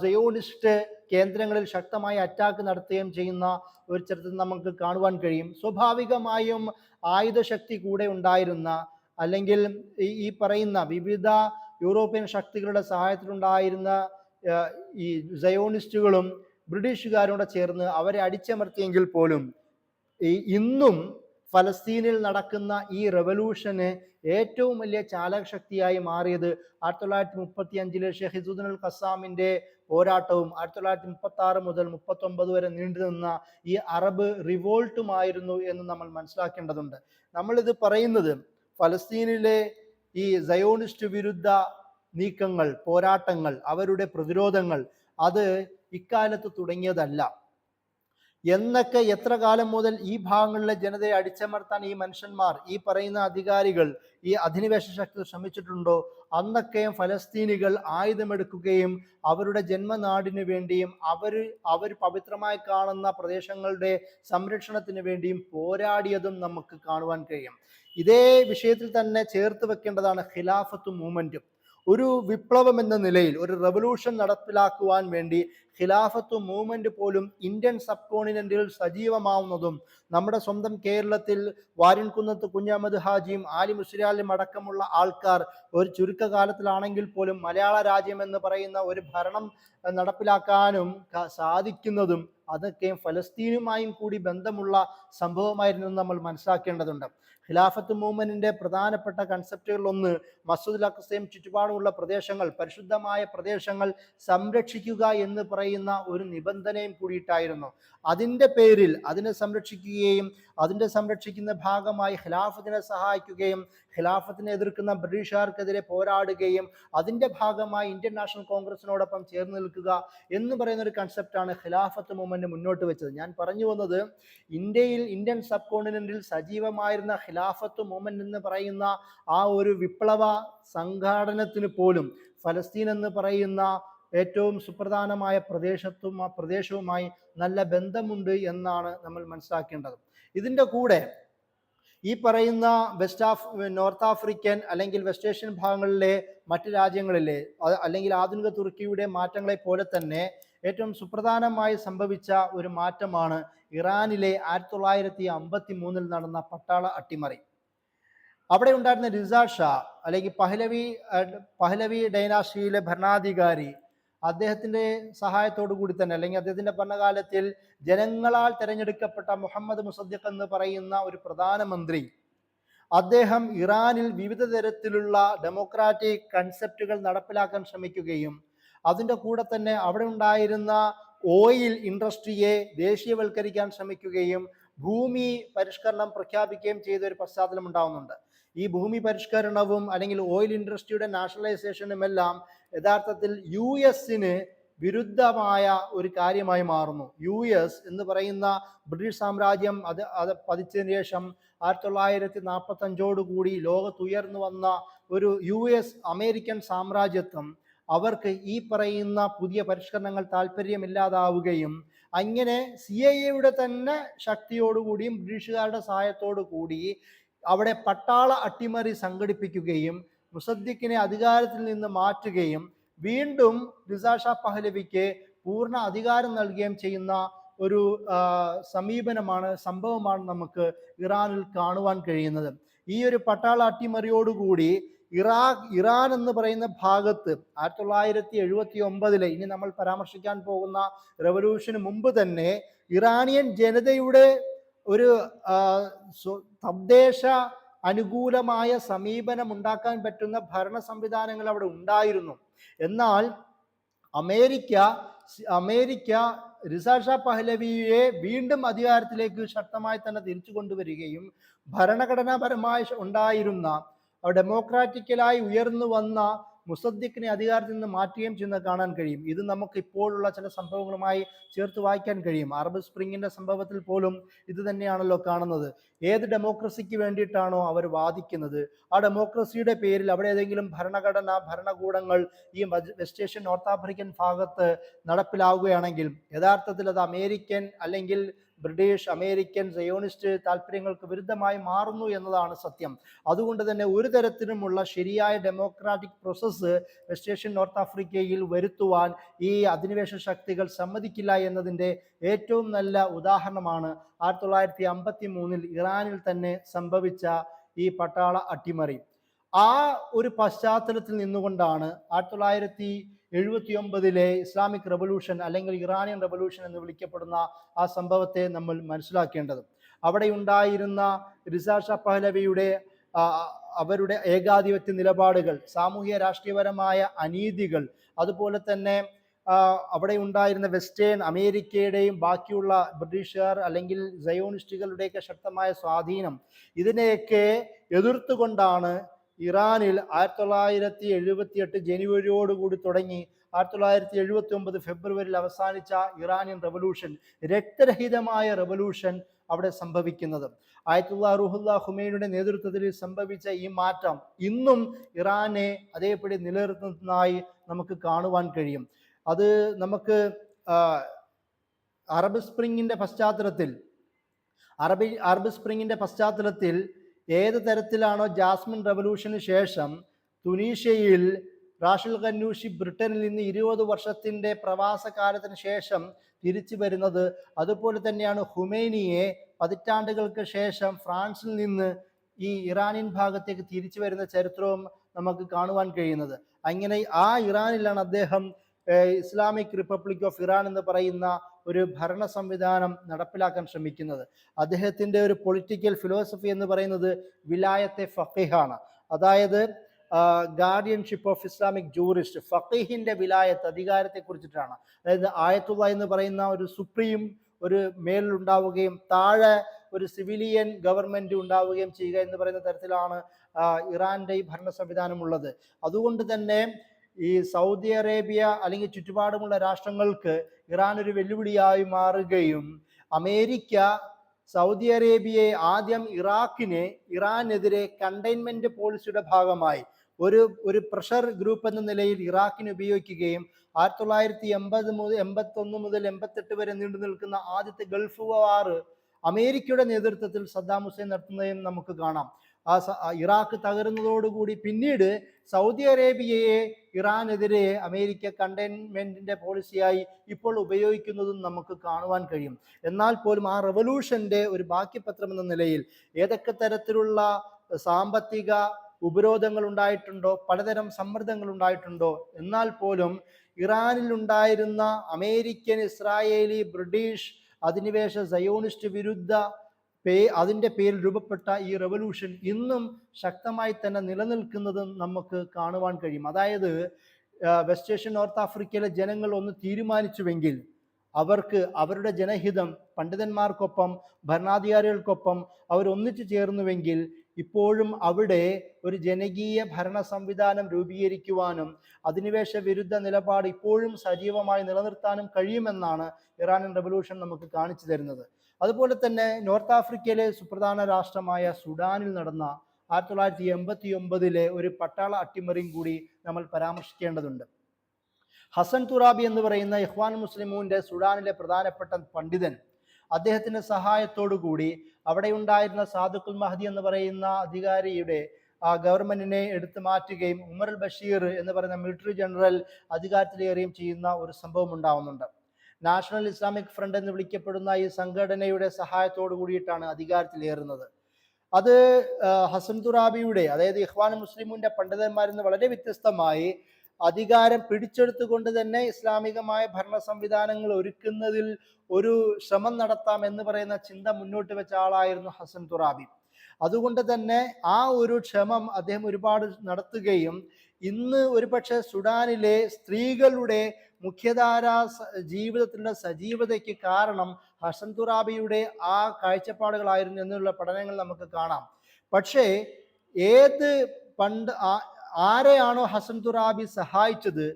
സയോണിസ്റ്റ് കേന്ദ്രങ്ങളിൽ ശക്തമായ അറ്റാക്ക് നടത്തുകയും ചെയ്യുന്ന ഒരു ചരിത്രം നമുക്ക് കാണുവാൻ കഴിയും. സ്വാഭാവികമായും ആയുധശക്തി കൂടെ ഉണ്ടായിരുന്ന, അല്ലെങ്കിൽ ഈ പറയുന്ന വിവിധ യൂറോപ്യൻ ശക്തികളുടെ സഹായത്തിലുണ്ടായിരുന്ന ഈ സയോണിസ്റ്റുകളും ബ്രിട്ടീഷുകാരോട് ചേർന്ന് അവരെ അടിച്ചമർത്തിയെങ്കിൽ പോലും ഇന്നും ഫലസ്തീനിൽ നടക്കുന്ന ഈ റെവല്യൂഷന് ഏറ്റവും വലിയ ചാലകശക്തിയായി മാറിയത് 1935 ഷെയ്ഖ് ഇസുദ്ദീൻ അൽ ഖസ്സാമിന്റെ പോരാട്ടവും 1936 മുതൽ 39 വരെ നീണ്ടുനിന്ന ഈ അറബ് റിവോൾട്ടുമായിരുന്നു എന്ന് നമ്മൾ മനസ്സിലാക്കേണ്ടതുണ്ട്. നമ്മളിത് പറയുന്നത് ഫലസ്തീനിലെ ഈ സയോണിസ്റ്റ് വിരുദ്ധ നീക്കങ്ങൾ, പോരാട്ടങ്ങൾ, അവരുടെ പ്രതിരോധങ്ങൾ അത് ഇക്കാലത്ത് തുടങ്ങിയതല്ല. എന്നൊക്കെ എത്ര കാലം മുതൽ ഈ ഭാഗങ്ങളിലെ ജനതയെ അടിച്ചമർത്താൻ ഈ മനുഷ്യന്മാർ, ഈ പറയുന്ന അധികാരികൾ, ഈ അധിനിവേശ ശക്തി ശ്രമിച്ചിട്ടുണ്ടോ, അന്നൊക്കെയും ഫലസ്തീനികൾ ആയുധമെടുക്കുകയും അവരുടെ ജന്മനാടിന് വേണ്ടിയും അവർ പവിത്രമായി കാണുന്ന പ്രദേശങ്ങളുടെ സംരക്ഷണത്തിന് വേണ്ടിയും പോരാടിയതും നമുക്ക് കാണുവാൻ കഴിയും. ഇതേ വിഷയത്തിൽ തന്നെ ചേർത്ത് വെക്കേണ്ടതാണ് ഖിലാഫത്ത് മൂവ്മെന്റും. ഒരു വിപ്ലവം എന്ന നിലയിൽ ഒരു റെവല്യൂഷൻ നടപ്പിലാക്കുവാൻ വേണ്ടി ഖിലാഫത്ത് മൂവ്മെന്റ് പോലും ഇന്ത്യൻ സബ് കോണ്ടിനെന്റിൽ സജീവമാവുന്നതും, നമ്മുടെ സ്വന്തം കേരളത്തിൽ വാര്യൻകുന്നത്ത് കുഞ്ഞഹമ്മദ് ഹാജിയും ആലി മുസ്ലിയാലും അടക്കമുള്ള ആൾക്കാർ ഒരു ചുരുക്കകാലത്തിലാണെങ്കിൽ പോലും മലയാള രാജ്യം എന്ന് പറയുന്ന ഒരു ഭരണം നടപ്പിലാക്കാനും സാധിക്കുന്നതും അതൊക്കെ ഫലസ്തീനുമായും കൂടി ബന്ധമുള്ള സംഭവമായിരുന്നു നമ്മൾ മനസ്സിലാക്കേണ്ടതുണ്ട്. ഖിലാഫത്ത് മൂവ്മെന്റിന്റെ പ്രധാനപ്പെട്ട കൺസെപ്റ്റുകളിലൊന്ന് മസ്ജിദുൽ അഖ്സയും ചുറ്റുപാടുമുള്ള പ്രദേശങ്ങൾ, പരിശുദ്ധമായ പ്രദേശങ്ങൾ സംരക്ഷിക്കുക എന്ന് പറയുന്ന ഒരു നിബന്ധനയും കൂടിയിട്ടായിരുന്നു. അതിൻ്റെ പേരിൽ അതിനെ സംരക്ഷിക്കുകയും അതിൻ്റെ സംരക്ഷിക്കുന്ന ഭാഗമായി ഖിലാഫത്തിനെ സഹായിക്കുകയും ഖിലാഫത്തിനെ എതിർക്കുന്ന ബ്രിട്ടീഷുകാർക്കെതിരെ പോരാടുകയും അതിൻ്റെ ഭാഗമായി ഇന്ത്യൻ നാഷണൽ കോൺഗ്രസിനോടൊപ്പം ചേർന്ന് നിൽക്കുക എന്ന് പറയുന്ന ഒരു കൺസെപ്റ്റാണ് ഖിലാഫത്ത് മൂവ്മെന്റ് മുന്നോട്ട് വെച്ചത്. ഞാൻ പറഞ്ഞു വന്നത്, ഇന്ത്യൻ സബ് കോണ്ടിനെന്റിൽ സജീവമായിരുന്ന ഖിലാഫത്ത് മൂവ്മെന്റ് എന്ന് പറയുന്ന ആ ഒരു വിപ്ലവ സംഘാടനത്തിന് പോലും ഫലസ്തീൻ എന്ന് പറയുന്ന ഏറ്റവും സുപ്രധാനമായ പ്രദേശവുമായി നല്ല ബന്ധമുണ്ട് എന്നാണ് നമ്മൾ മനസ്സിലാക്കേണ്ടത്. ഇതിൻ്റെ കൂടെ ഈ പറയുന്ന നോർത്ത് ആഫ്രിക്കൻ അല്ലെങ്കിൽ വെസ്റ്റ് ഏഷ്യൻ ഭാഗങ്ങളിലെ മറ്റ് രാജ്യങ്ങളിലെ അല്ലെങ്കിൽ ആധുനിക തുർക്കിയുടെ മാറ്റങ്ങളെ പോലെ തന്നെ ഏറ്റവും സുപ്രധാനമായി സംഭവിച്ച ഒരു മാറ്റമാണ് ഇറാനിലെ 1953 നടന്ന പട്ടാള അട്ടിമറി. അവിടെ ഉണ്ടായിരുന്ന റിസ ഷാ അല്ലെങ്കിൽ പഹലവി ഡൈനാസ്റ്റിയിലെ ഭരണാധികാരി, അദ്ദേഹത്തിൻ്റെ സഹായത്തോടു കൂടി തന്നെ അല്ലെങ്കിൽ അദ്ദേഹത്തിൻ്റെ ഭരണകാലത്തിൽ ജനങ്ങളാൽ തിരഞ്ഞെടുക്കപ്പെട്ട മുഹമ്മദ് മുസദ്ദിഖ് എന്ന് പറയുന്ന ഒരു പ്രധാനമന്ത്രി, അദ്ദേഹം ഇറാനിൽ വിവിധ തരത്തിലുള്ള ഡെമോക്രാറ്റിക് കൺസെപ്റ്റുകൾ നടപ്പിലാക്കാൻ ശ്രമിക്കുകയും അതിൻ്റെ കൂടെ തന്നെ അവിടെ ഉണ്ടായിരുന്ന ഓയിൽ ഇൻഡസ്ട്രിയെ ദേശീയവൽക്കരിക്കാൻ ശ്രമിക്കുകയും ഭൂമി പരിഷ്കരണം പ്രഖ്യാപിക്കുകയും ചെയ്ത ഒരു പശ്ചാത്തലം ഉണ്ടാവുന്നുണ്ട്. ഈ ഭൂമി പരിഷ്കരണവും അല്ലെങ്കിൽ ഓയിൽ ഇൻഡസ്ട്രിയുടെ നാഷണലൈസേഷനും എല്ലാം യഥാർത്ഥത്തിൽ യു എസിന് വിരുദ്ധമായ ഒരു കാര്യമായി മാറുന്നു. യു എസ് എന്ന് പറയുന്ന ബ്രിട്ടീഷ് സാമ്രാജ്യം അത് പതിച്ചതിന് ശേഷം 1945 കൂടി ലോകത്തുയർന്നു വന്ന ഒരു അമേരിക്കൻ സാമ്രാജ്യത്വം അവർക്ക് ഈ പറയുന്ന പുതിയ പരിഷ്കരണങ്ങൾ താല്പര്യമില്ലാതാവുകയും അങ്ങനെ CIA തന്നെ ശക്തിയോടുകൂടിയും ബ്രിട്ടീഷുകാരുടെ സഹായത്തോടു കൂടി അവിടെ പട്ടാള അട്ടിമറി സംഘടിപ്പിക്കുകയും മുസദ്ദിഖിനെ അധികാരത്തിൽ നിന്ന് മാറ്റുകയും വീണ്ടും റിസ ഷാ പഹലവിക്ക് പൂർണ്ണ അധികാരം നൽകുകയും ചെയ്യുന്ന ഒരു സംഭവമാണ് നമുക്ക് ഇറാനിൽ കാണുവാൻ കഴിയുന്നത്. ഈ ഒരു പട്ടാള അട്ടിമറിയോടുകൂടി ഇറാൻ എന്ന് പറയുന്ന ഭാഗത്ത് 1979 ഇനി നമ്മൾ പരാമർശിക്കാൻ പോകുന്ന റവല്യൂഷന് മുമ്പ് തന്നെ ഇറാനിയൻ ജനതയുടെ ഒരു തദ്ദേശ അനുകൂലമായ സമീപനം ഉണ്ടാക്കാൻ പറ്റുന്ന ഭരണ സംവിധാനങ്ങൾ അവിടെ ഉണ്ടായിരുന്നു. എന്നാൽ അമേരിക്ക റിസ ഷാ പഹലവിയെ വീണ്ടും അധികാരത്തിലേക്ക് ശക്തമായി തന്നെ തിരിച്ചു കൊണ്ടുവരികയും ഭരണഘടനാപരമായി ഉണ്ടായിരുന്ന ഡെമോക്രാറ്റിക്കലായി ഉയർന്നു വന്ന മുസദ്ദിഖിനെ അധികാരത്തിൽ നിന്ന് മാറ്റുകയും ചെയ്യുന്നത് കാണാൻ കഴിയും. ഇത് നമുക്ക് ഇപ്പോഴുള്ള ചില സംഭവങ്ങളുമായി ചേർത്ത് വായിക്കാൻ കഴിയും. അറബ് സ്പ്രിങ്ങിന്റെ സംഭവത്തിൽ പോലും ഇത് തന്നെയാണല്ലോ കാണുന്നത്. ഏത് ഡെമോക്രസിക്ക് വേണ്ടിയിട്ടാണോ അവർ വാദിക്കുന്നത്, ആ ഡെമോക്രസിയുടെ പേരിൽ അവിടെ ഏതെങ്കിലും ഭരണകൂടങ്ങൾ ഈ വെസ്റ്റ് ഏഷ്യൻ നോർത്ത് ആഫ്രിക്കൻ ഭാഗത്ത് നടപ്പിലാവുകയാണെങ്കിൽ യഥാർത്ഥത്തിൽ അത് അമേരിക്കൻ അല്ലെങ്കിൽ ബ്രിട്ടീഷ് അമേരിക്കൻ സയോണിസ്റ്റ് താല്പര്യങ്ങൾക്ക് വിരുദ്ധമായി മാറുന്നു എന്നതാണ് സത്യം. അതുകൊണ്ട് തന്നെ ഒരു തരത്തിലുമുള്ള ശരിയായ democratic process west Asian north ആഫ്രിക്കയിൽ വരുത്തുവാൻ ഈ അധിനിവേശ ശക്തികൾ സമ്മതിക്കില്ല എന്നതിൻ്റെ ഏറ്റവും നല്ല ഉദാഹരണമാണ് 1953 ഇറാനിൽ തന്നെ സംഭവിച്ച ഈ പട്ടാള അട്ടിമറി. ആ ഒരു പശ്ചാത്തലത്തിൽ നിന്നുകൊണ്ടാണ് 1979 ഇസ്ലാമിക് റവല്യൂഷൻ അല്ലെങ്കിൽ ഇറാനിയൻ റവല്യൂഷൻ എന്ന് വിളിക്കപ്പെടുന്ന ആ സംഭവത്തെ നമ്മൾ മനസ്സിലാക്കേണ്ടത്. അവിടെ ഉണ്ടായിരുന്ന റിസ ഷാ പഹലവിയുടെ അവരുടെ ഏകാധിപത്യ നിലപാടുകൾ, സാമൂഹ്യ രാഷ്ട്രീയപരമായ അനീതികൾ, അതുപോലെ തന്നെ അവിടെ ഉണ്ടായിരുന്ന വെസ്റ്റേൺ അമേരിക്കയുടെയും ബാക്കിയുള്ള ബ്രിട്ടീഷുകാർ അല്ലെങ്കിൽ സയോണിസ്റ്റുകളുടെയൊക്കെ ശക്തമായ സ്വാധീനം, ഇതിനെയൊക്കെ എതിർത്തുകൊണ്ടാണ് ഇറാനിൽ 1978 ജനുവരിയോടുകൂടി തുടങ്ങി 1979 ഫെബ്രുവരിയിൽ അവസാനിച്ച ഇറാനിയൻ റവല്യൂഷൻ, രക്തരഹിതമായ റവല്യൂഷൻ അവിടെ സംഭവിക്കുന്നത്. ആയത്തുള്ള റൂഹുല്ല ഖുമൈനിയുടെ നേതൃത്വത്തിൽ സംഭവിച്ച ഈ മാറ്റം ഇന്നും ഇറാനെ അതേപടി നിലനിർത്തുന്നതായി നമുക്ക് കാണുവാൻ കഴിയും. അത് നമുക്ക് അറബ് സ്പ്രിങ്ങിന്റെ പശ്ചാത്തലത്തിൽ ഏത് തരത്തിലാണോ ജാസ്മിൻ റവല്യൂഷന് ശേഷം തുനീഷ്യയിൽ റാഷിൽ ഖന്നൂഷി ബ്രിട്ടനിൽ നിന്ന് 20 വർഷത്തിൻ്റെ പ്രവാസകാലത്തിന് ശേഷം തിരിച്ചു വരുന്നത്, അതുപോലെ തന്നെയാണ് ഹുമൈനിയെ പതിറ്റാണ്ടുകൾക്ക് ശേഷം ഫ്രാൻസിൽ നിന്ന് ഈ ഇറാനിയൻ ഭാഗത്തേക്ക് തിരിച്ചു വരുന്ന ചരിത്രവും നമുക്ക് കാണുവാൻ കഴിയുന്നത്. അങ്ങനെ ആ ഇറാനിലാണ് അദ്ദേഹം ഇസ്ലാമിക് റിപ്പബ്ലിക് ഓഫ് ഇറാൻ എന്ന് പറയുന്ന ഒരു ഭരണ സംവിധാനം നടപ്പിലാക്കാൻ ശ്രമിക്കുന്നത്. അദ്ദേഹത്തിൻ്റെ ഒരു പൊളിറ്റിക്കൽ ഫിലോസഫി എന്ന് പറയുന്നത് വിലായത്തെ ഫഖീഹാണ്. അതായത് guardianship of Islamic jurist, ഫഖീഹിന്റെ Vilayath, അധികാരത്തെ കുറിച്ചിട്ടാണ്. അതായത് ആയത്തുള്ള എന്ന് പറയുന്ന ഒരു സുപ്രീം ഒരു മേലുണ്ടാവുകയും താഴെ ഒരു സിവിലിയൻ ഗവൺമെന്റ് ഉണ്ടാവുകയും ചെയ്യുക എന്ന് പറയുന്ന തരത്തിലാണ് ഇറാന്റെ ഈ ഭരണ സംവിധാനം ഉള്ളത്. അതുകൊണ്ട് തന്നെ ഈ സൗദി അറേബ്യ അല്ലെങ്കിൽ ചുറ്റുപാടുമുള്ള രാഷ്ട്രങ്ങൾക്ക് ഇറാൻ ഒരു വെല്ലുവിളിയായി മാറുകയും അമേരിക്ക സൗദി അറേബ്യയെ ആദ്യം ഇറാനെതിരെ കണ്ടെയ്ൻമെന്റ് പോളിസിയുടെ ഭാഗമായി ഒരു പ്രഷർ ഗ്രൂപ്പ് എന്ന നിലയിൽ ഇറാഖിനെ ഉപയോഗിക്കുകയും 1981 മുതൽ 88 വരെ നീണ്ടു നിൽക്കുന്ന ആദ്യത്തെ ഗൾഫ് വാർ അമേരിക്കയുടെ നേതൃത്വത്തിൽ സദ്ദാം ഹുസൈൻ നടത്തുന്നതും നമുക്ക് കാണാം. ഇറാഖ് തകരുന്നതോടുകൂടി പിന്നീട് സൗദി അറേബ്യയെ ഇറാനെതിരെ അമേരിക്ക കണ്ടെയ്ൻമെൻറ്റിൻ്റെ പോളിസിയായി ഇപ്പോൾ ഉപയോഗിക്കുന്നതും നമുക്ക് കാണുവാൻ കഴിയും. എന്നാൽ പോലും ആ റവല്യൂഷൻ്റെ ഒരു ബാക്കിപത്രം എന്ന നിലയിൽ ഏതൊക്കെ തരത്തിലുള്ള സാമ്പത്തിക ഉപരോധങ്ങൾ ഉണ്ടായിട്ടുണ്ടോ, പലതരം സമ്മർദ്ദങ്ങൾ ഉണ്ടായിട്ടുണ്ടോ, എന്നാൽ പോലും ഇറാനിൽ ഉണ്ടായിരുന്ന അമേരിക്കൻ, ഇസ്രായേലി, ബ്രിട്ടീഷ് അധിനിവേശ സയോണിസ്റ്റ് വിരുദ്ധ അതിൻ്റെ പേരിൽ രൂപപ്പെട്ട ഈ റവല്യൂഷൻ ഇന്നും ശക്തമായി തന്നെ നിലനിൽക്കുന്നത് നമുക്ക് കാണുവാൻ കഴിയും. അതായത് വെസ്റ്റ് ഏഷ്യൻ നോർത്ത് ആഫ്രിക്കയിലെ ജനങ്ങൾ ഒന്ന് തീരുമാനിച്ചുവെങ്കിൽ അവർക്ക് അവരുടെ ജനഹിതം പണ്ഡിതന്മാർക്കൊപ്പം ഭരണാധികാരികൾക്കൊപ്പം അവർ ഒന്നിച്ചു ചേർന്നുവെങ്കിൽ ഇപ്പോഴും അവിടെ ഒരു ജനകീയ ഭരണ സംവിധാനം രൂപീകരിക്കുവാനും അധിനിവേശ വിരുദ്ധ നിലപാട് ഇപ്പോഴും സജീവമായി നിലനിർത്താനും കഴിയുമെന്നാണ് ഇറാനിയൻ റവല്യൂഷൻ നമുക്ക് കാണിച്ചു തരുന്നത്. അതുപോലെ തന്നെ നോർത്ത് ആഫ്രിക്കയിലെ സുപ്രധാന രാഷ്ട്രമായ സുഡാനിൽ നടന്ന 1989 ഒരു പട്ടാള അട്ടിമറിയും കൂടി നമ്മൾ പരാമർശിക്കേണ്ടതുണ്ട്. ഹസൻ തുറാബി എന്ന് പറയുന്ന ഇഖ്വാൻ മുസ്ലിമൂൻ്റെ സുഡാനിലെ പ്രധാനപ്പെട്ട പണ്ഡിതൻ, അദ്ദേഹത്തിൻ്റെ സഹായത്തോടു കൂടി അവിടെ ഉണ്ടായിരുന്ന സാദുഖുൽ മഹദി എന്ന് പറയുന്ന അധികാരിയുടെ ഗവൺമെന്റിനെ എടുത്തു മാറ്റുകയും ഉമർ അൽ ബഷീർ എന്ന് പറയുന്ന മിലിറ്ററി ജനറൽ അധികാരത്തിലേറുകയും ചെയ്യുന്ന ഒരു സംഭവം ഉണ്ടാവുന്നുണ്ട്. നാഷണൽ ഇസ്ലാമിക് ഫ്രണ്ട് എന്ന് വിളിക്കപ്പെടുന്ന ഈ സംഘടനയുടെ സഹായത്തോടു കൂടിയിട്ടാണ് അധികാരത്തിലേറുന്നത്. അത് ഹസൻ തുറാബിയുടെ, അതായത് ഇഖ്വാൻ മുസ്ലിമിന്റെ പണ്ഡിതന്മാരിൽ നിന്ന് വളരെ വ്യത്യസ്തമായി അധികാരം പിടിച്ചെടുത്തുകൊണ്ട് തന്നെ ഇസ്ലാമികമായ ഭരണ സംവിധാനങ്ങൾ ഒരുക്കുന്നതിൽ ഒരു ശ്രമം നടത്താം എന്ന് പറയുന്ന ചിന്ത മുന്നോട്ട് വെച്ച ആളായിരുന്നു ഹസൻ തുറാബി. അതുകൊണ്ട് തന്നെ ആ ഒരു ശ്രമം അദ്ദേഹം ഒരുപാട് നടത്തുകയും ഇന്ന് ഒരുപക്ഷെ സുഡാനിലെ സ്ത്രീകളുടെ മുഖ്യധാര ജീവിതത്തിൻ്റെ സജീവതയ്ക്ക് കാരണം ഹസൻ തുറാബിയുടെ ആ കാഴ്ചപ്പാടുകളായിരുന്നു എന്നുള്ള പഠനങ്ങൾ നമുക്ക് കാണാം. പക്ഷേ ആരെയാണോ ഹസൻ തുറാബി സഹായിച്ചത്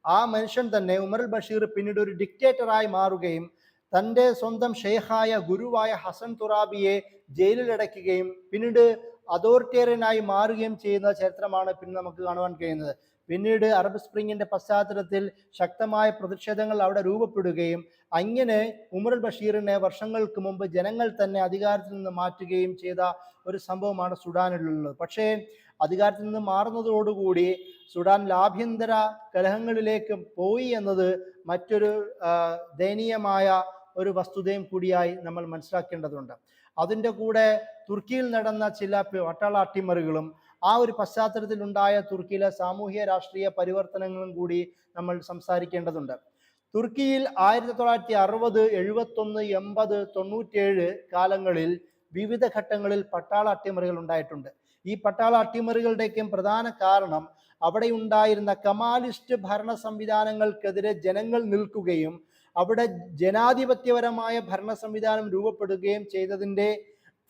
ആ മനുഷ്യൻ തന്നെ ഉമർ അൽ ബഷീർ പിന്നീട് ഒരു ഡിക്റ്റേറ്ററായി മാറുകയും തൻ്റെ സ്വന്തം ഷെയ്ഖായ ഗുരുവായ ഹസൻ തുറാബിയെ ജയിലിലടയ്ക്കുകയും പിന്നീട് അതോറിറ്റേറിയനായി മാറുകയും ചെയ്യുന്ന ചരിത്രമാണ് പിന്നെ നമുക്ക് കാണുവാൻ കഴിയുന്നത്. പിന്നീട് അറബ് സ്പ്രിങ്ങിന്റെ പശ്ചാത്തലത്തിൽ ശക്തമായ പ്രതിഷേധങ്ങൾ അവിടെ രൂപപ്പെടുകയും അങ്ങനെ ഉമർ അൽ ബഷീറിനെ വർഷങ്ങൾക്ക് മുമ്പ് ജനങ്ങൾ തന്നെ അധികാരത്തിൽ നിന്ന് മാറ്റുകയും ചെയ്ത ഒരു സംഭവമാണ് സുഡാനിലുള്ളത്. പക്ഷേ അധികാരത്തിൽ നിന്ന് മാറുന്നതോടുകൂടി സുഡാനിൽ ആഭ്യന്തര കലഹങ്ങളിലേക്ക് പോയി എന്നത് മറ്റൊരു ദയനീയമായ ഒരു വസ്തുതയും കൂടിയായി നമ്മൾ മനസ്സിലാക്കേണ്ടതുണ്ട്. അതിൻ്റെ കൂടെ തുർക്കിയിൽ നടന്ന ചില പട്ടാള അട്ടിമറികളും ആ ഒരു പശ്ചാത്തലത്തിൽ ഉണ്ടായ തുർക്കിയിലെ സാമൂഹ്യ രാഷ്ട്രീയ പരിവർത്തനങ്ങളും കൂടി നമ്മൾ സംസാരിക്കേണ്ടതുണ്ട്. തുർക്കിയിൽ 1960, 71, 80, 97 കാലങ്ങളിൽ വിവിധ ഘട്ടങ്ങളിൽ പട്ടാള അട്ടിമറികൾ ഉണ്ടായിട്ടുണ്ട്. ഈ പട്ടാള അട്ടിമറികളുടെയൊക്കെ പ്രധാന കാരണം അവിടെ ഉണ്ടായിരുന്ന കമാലിസ്റ്റ് ഭരണ സംവിധാനങ്ങൾക്കെതിരെ ജനങ്ങൾ നിൽക്കുകയും അവിടെ ജനാധിപത്യപരമായ ഭരണ സംവിധാനം രൂപപ്പെടുകയും ചെയ്തതിൻ്റെ